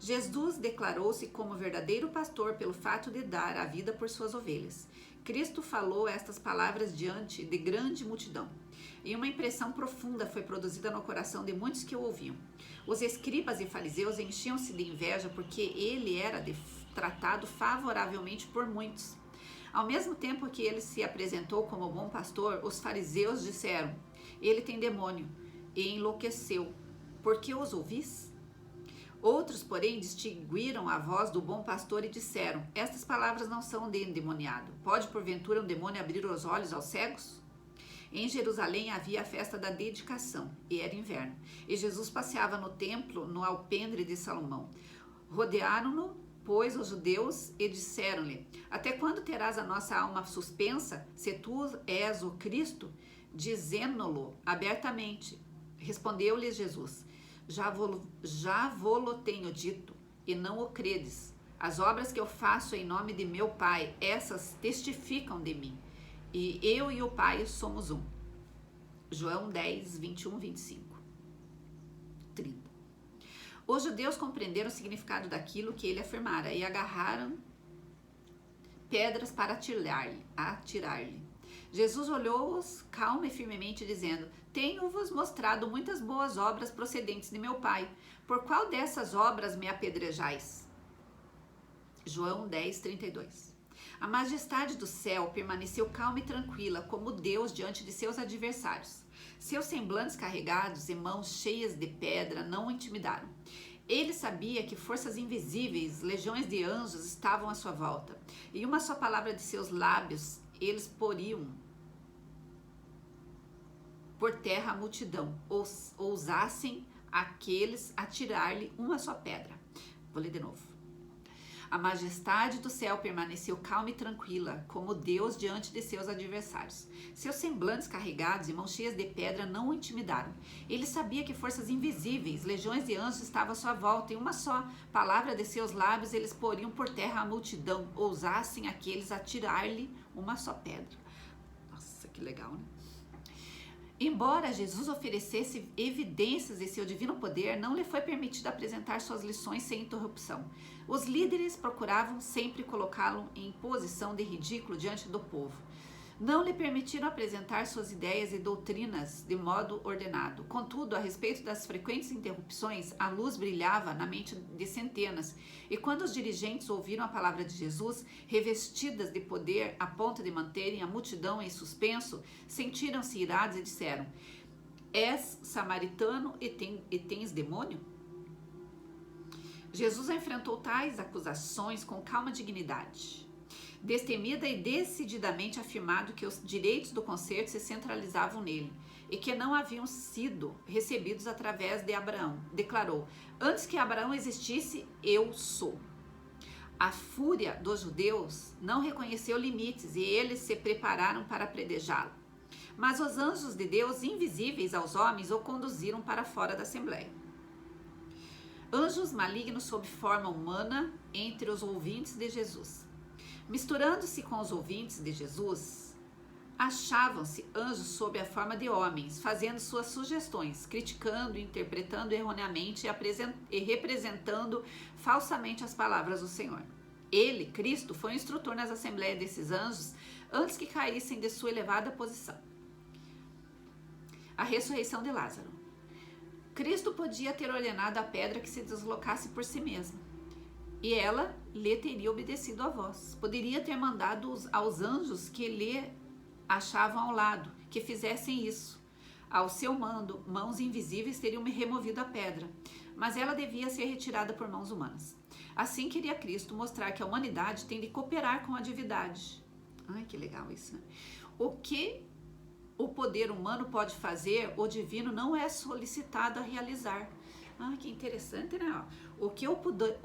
Jesus declarou-se como verdadeiro pastor pelo fato de dar a vida por suas ovelhas. Cristo falou estas palavras diante de grande multidão, e uma impressão profunda foi produzida no coração de muitos que o ouviam. Os escribas e fariseus enchiam-se de inveja porque ele era tratado favoravelmente por muitos. Ao mesmo tempo que ele se apresentou como bom pastor, os fariseus disseram: ele tem demônio, e enlouqueceu. Por que os ouvis? Outros, porém, distinguiram a voz do bom pastor e disseram: estas palavras não são de endemoniado. Pode, porventura, um demônio abrir os olhos aos cegos? Em Jerusalém havia a festa da dedicação, e era inverno. E Jesus passeava no templo, no alpendre de Salomão. Rodearam-no, pois, os judeus, e disseram-lhe: até quando terás a nossa alma suspensa, se tu és o Cristo? Dizendo-lo abertamente. Respondeu-lhes Jesus: já vô-lo tenho dito, e não o credes. As obras que eu faço em nome de meu Pai, essas testificam de mim, e eu e o Pai somos um. João 10, 21, 25, 30. Os judeus compreenderam o significado daquilo que ele afirmara e agarraram pedras para atirar-lhe. Jesus olhou-os calma e firmemente, dizendo: tenho-vos mostrado muitas boas obras procedentes de meu Pai. Por qual dessas obras me apedrejais? João 10, 32. A majestade do céu permaneceu calma e tranquila, como Deus diante de seus adversários. Seus semblantes carregados e mãos cheias de pedra não o intimidaram. Ele sabia que forças invisíveis, legiões de anjos estavam à sua volta, e uma só palavra de seus lábios eles poriam por terra a multidão, ousassem aqueles atirar-lhe uma só pedra. Vou ler de novo. A majestade do céu permaneceu calma e tranquila, como Deus diante de seus adversários. Seus semblantes carregados e mãos cheias de pedra não o intimidaram. Ele sabia que forças invisíveis, legiões de anjos estavam à sua volta, e uma só palavra de seus lábios eles poriam por terra a multidão, ousassem aqueles atirar-lhe uma só pedra. Nossa, que legal, né? Embora Jesus oferecesse evidências de seu divino poder, não lhe foi permitido apresentar suas lições sem interrupção. Os líderes procuravam sempre colocá-lo em posição de ridículo diante do povo. Não lhe permitiram apresentar suas ideias e doutrinas de modo ordenado. Contudo, a respeito das frequentes interrupções, a luz brilhava na mente de centenas. E quando os dirigentes ouviram a palavra de Jesus, revestidas de poder a ponto de manterem a multidão em suspenso, sentiram-se irados e disseram: És samaritano e tens demônio? Jesus enfrentou tais acusações com calma e dignidade. Destemida e decididamente afirmado que os direitos do concerto se centralizavam nele e que não haviam sido recebidos através de Abraão. Declarou: antes que Abraão existisse, eu sou. A fúria dos judeus não reconheceu limites e eles se prepararam para apredejá-lo. Mas os anjos de Deus, invisíveis aos homens, o conduziram para fora da assembleia. Anjos malignos sob forma humana entre os ouvintes de Jesus. Misturando-se com os ouvintes de Jesus, achavam-se anjos sob a forma de homens, fazendo suas sugestões, criticando, interpretando erroneamente e representando falsamente as palavras do Senhor. Ele, Cristo, foi o instrutor nas assembleias desses anjos antes que caíssem de sua elevada posição. A ressurreição de Lázaro. Cristo podia ter ordenado a pedra que se deslocasse por si mesma, e ela lhe teria obedecido à voz. Poderia ter mandado aos anjos que lhe achavam ao lado, que fizessem isso. Ao seu mando, mãos invisíveis teriam removido a pedra, mas ela devia ser retirada por mãos humanas. Assim queria Cristo mostrar que a humanidade tem de cooperar com a divindade. Ai, que legal isso, né? O que o poder humano pode fazer, o divino não é solicitado a realizar. Ah, que interessante, né? O que o poder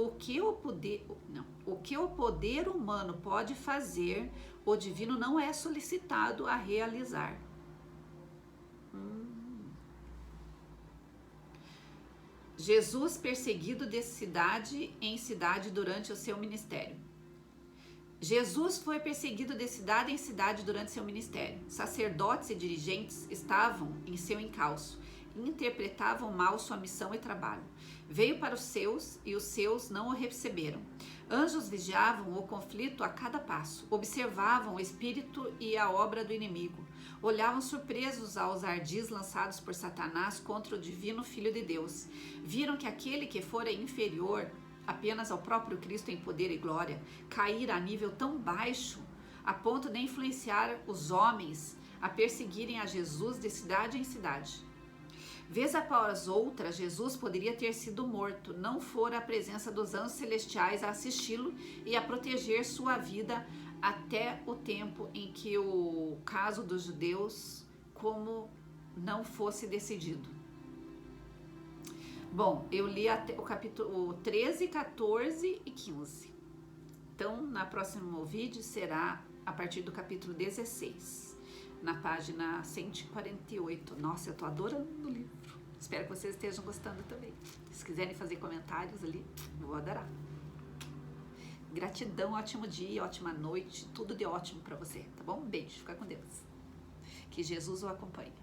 humano pode fazer, o divino não é solicitado a realizar. Jesus perseguido de cidade em cidade durante o seu ministério. Jesus foi perseguido de cidade em cidade durante seu ministério. Sacerdotes e dirigentes estavam em seu encalço, interpretavam mal sua missão e trabalho. Veio para os seus e os seus não o receberam. Anjos vigiavam o conflito a cada passo, observavam o espírito e a obra do inimigo, olhavam surpresos aos ardis lançados por Satanás contra o divino Filho de Deus. Viram que aquele que fora inferior apenas ao próprio Cristo em poder e glória, caíra a nível tão baixo a ponto de influenciar os homens a perseguirem a Jesus de cidade em cidade. Vez após outra, Jesus poderia ter sido morto, não fora a presença dos anjos celestiais a assisti-lo e a proteger sua vida até o tempo em que o caso dos judeus como não fosse decidido. Bom, eu li até o capítulo 13, 14 e 15. Então, na próximo vídeo será a partir do capítulo 16, na página 148. Nossa, eu tô adorando o livro. Espero que vocês estejam gostando também. Se quiserem fazer comentários ali, vou adorar. Gratidão, ótimo dia, ótima noite, tudo de ótimo para você, tá bom? Um beijo, fica com Deus. Que Jesus o acompanhe.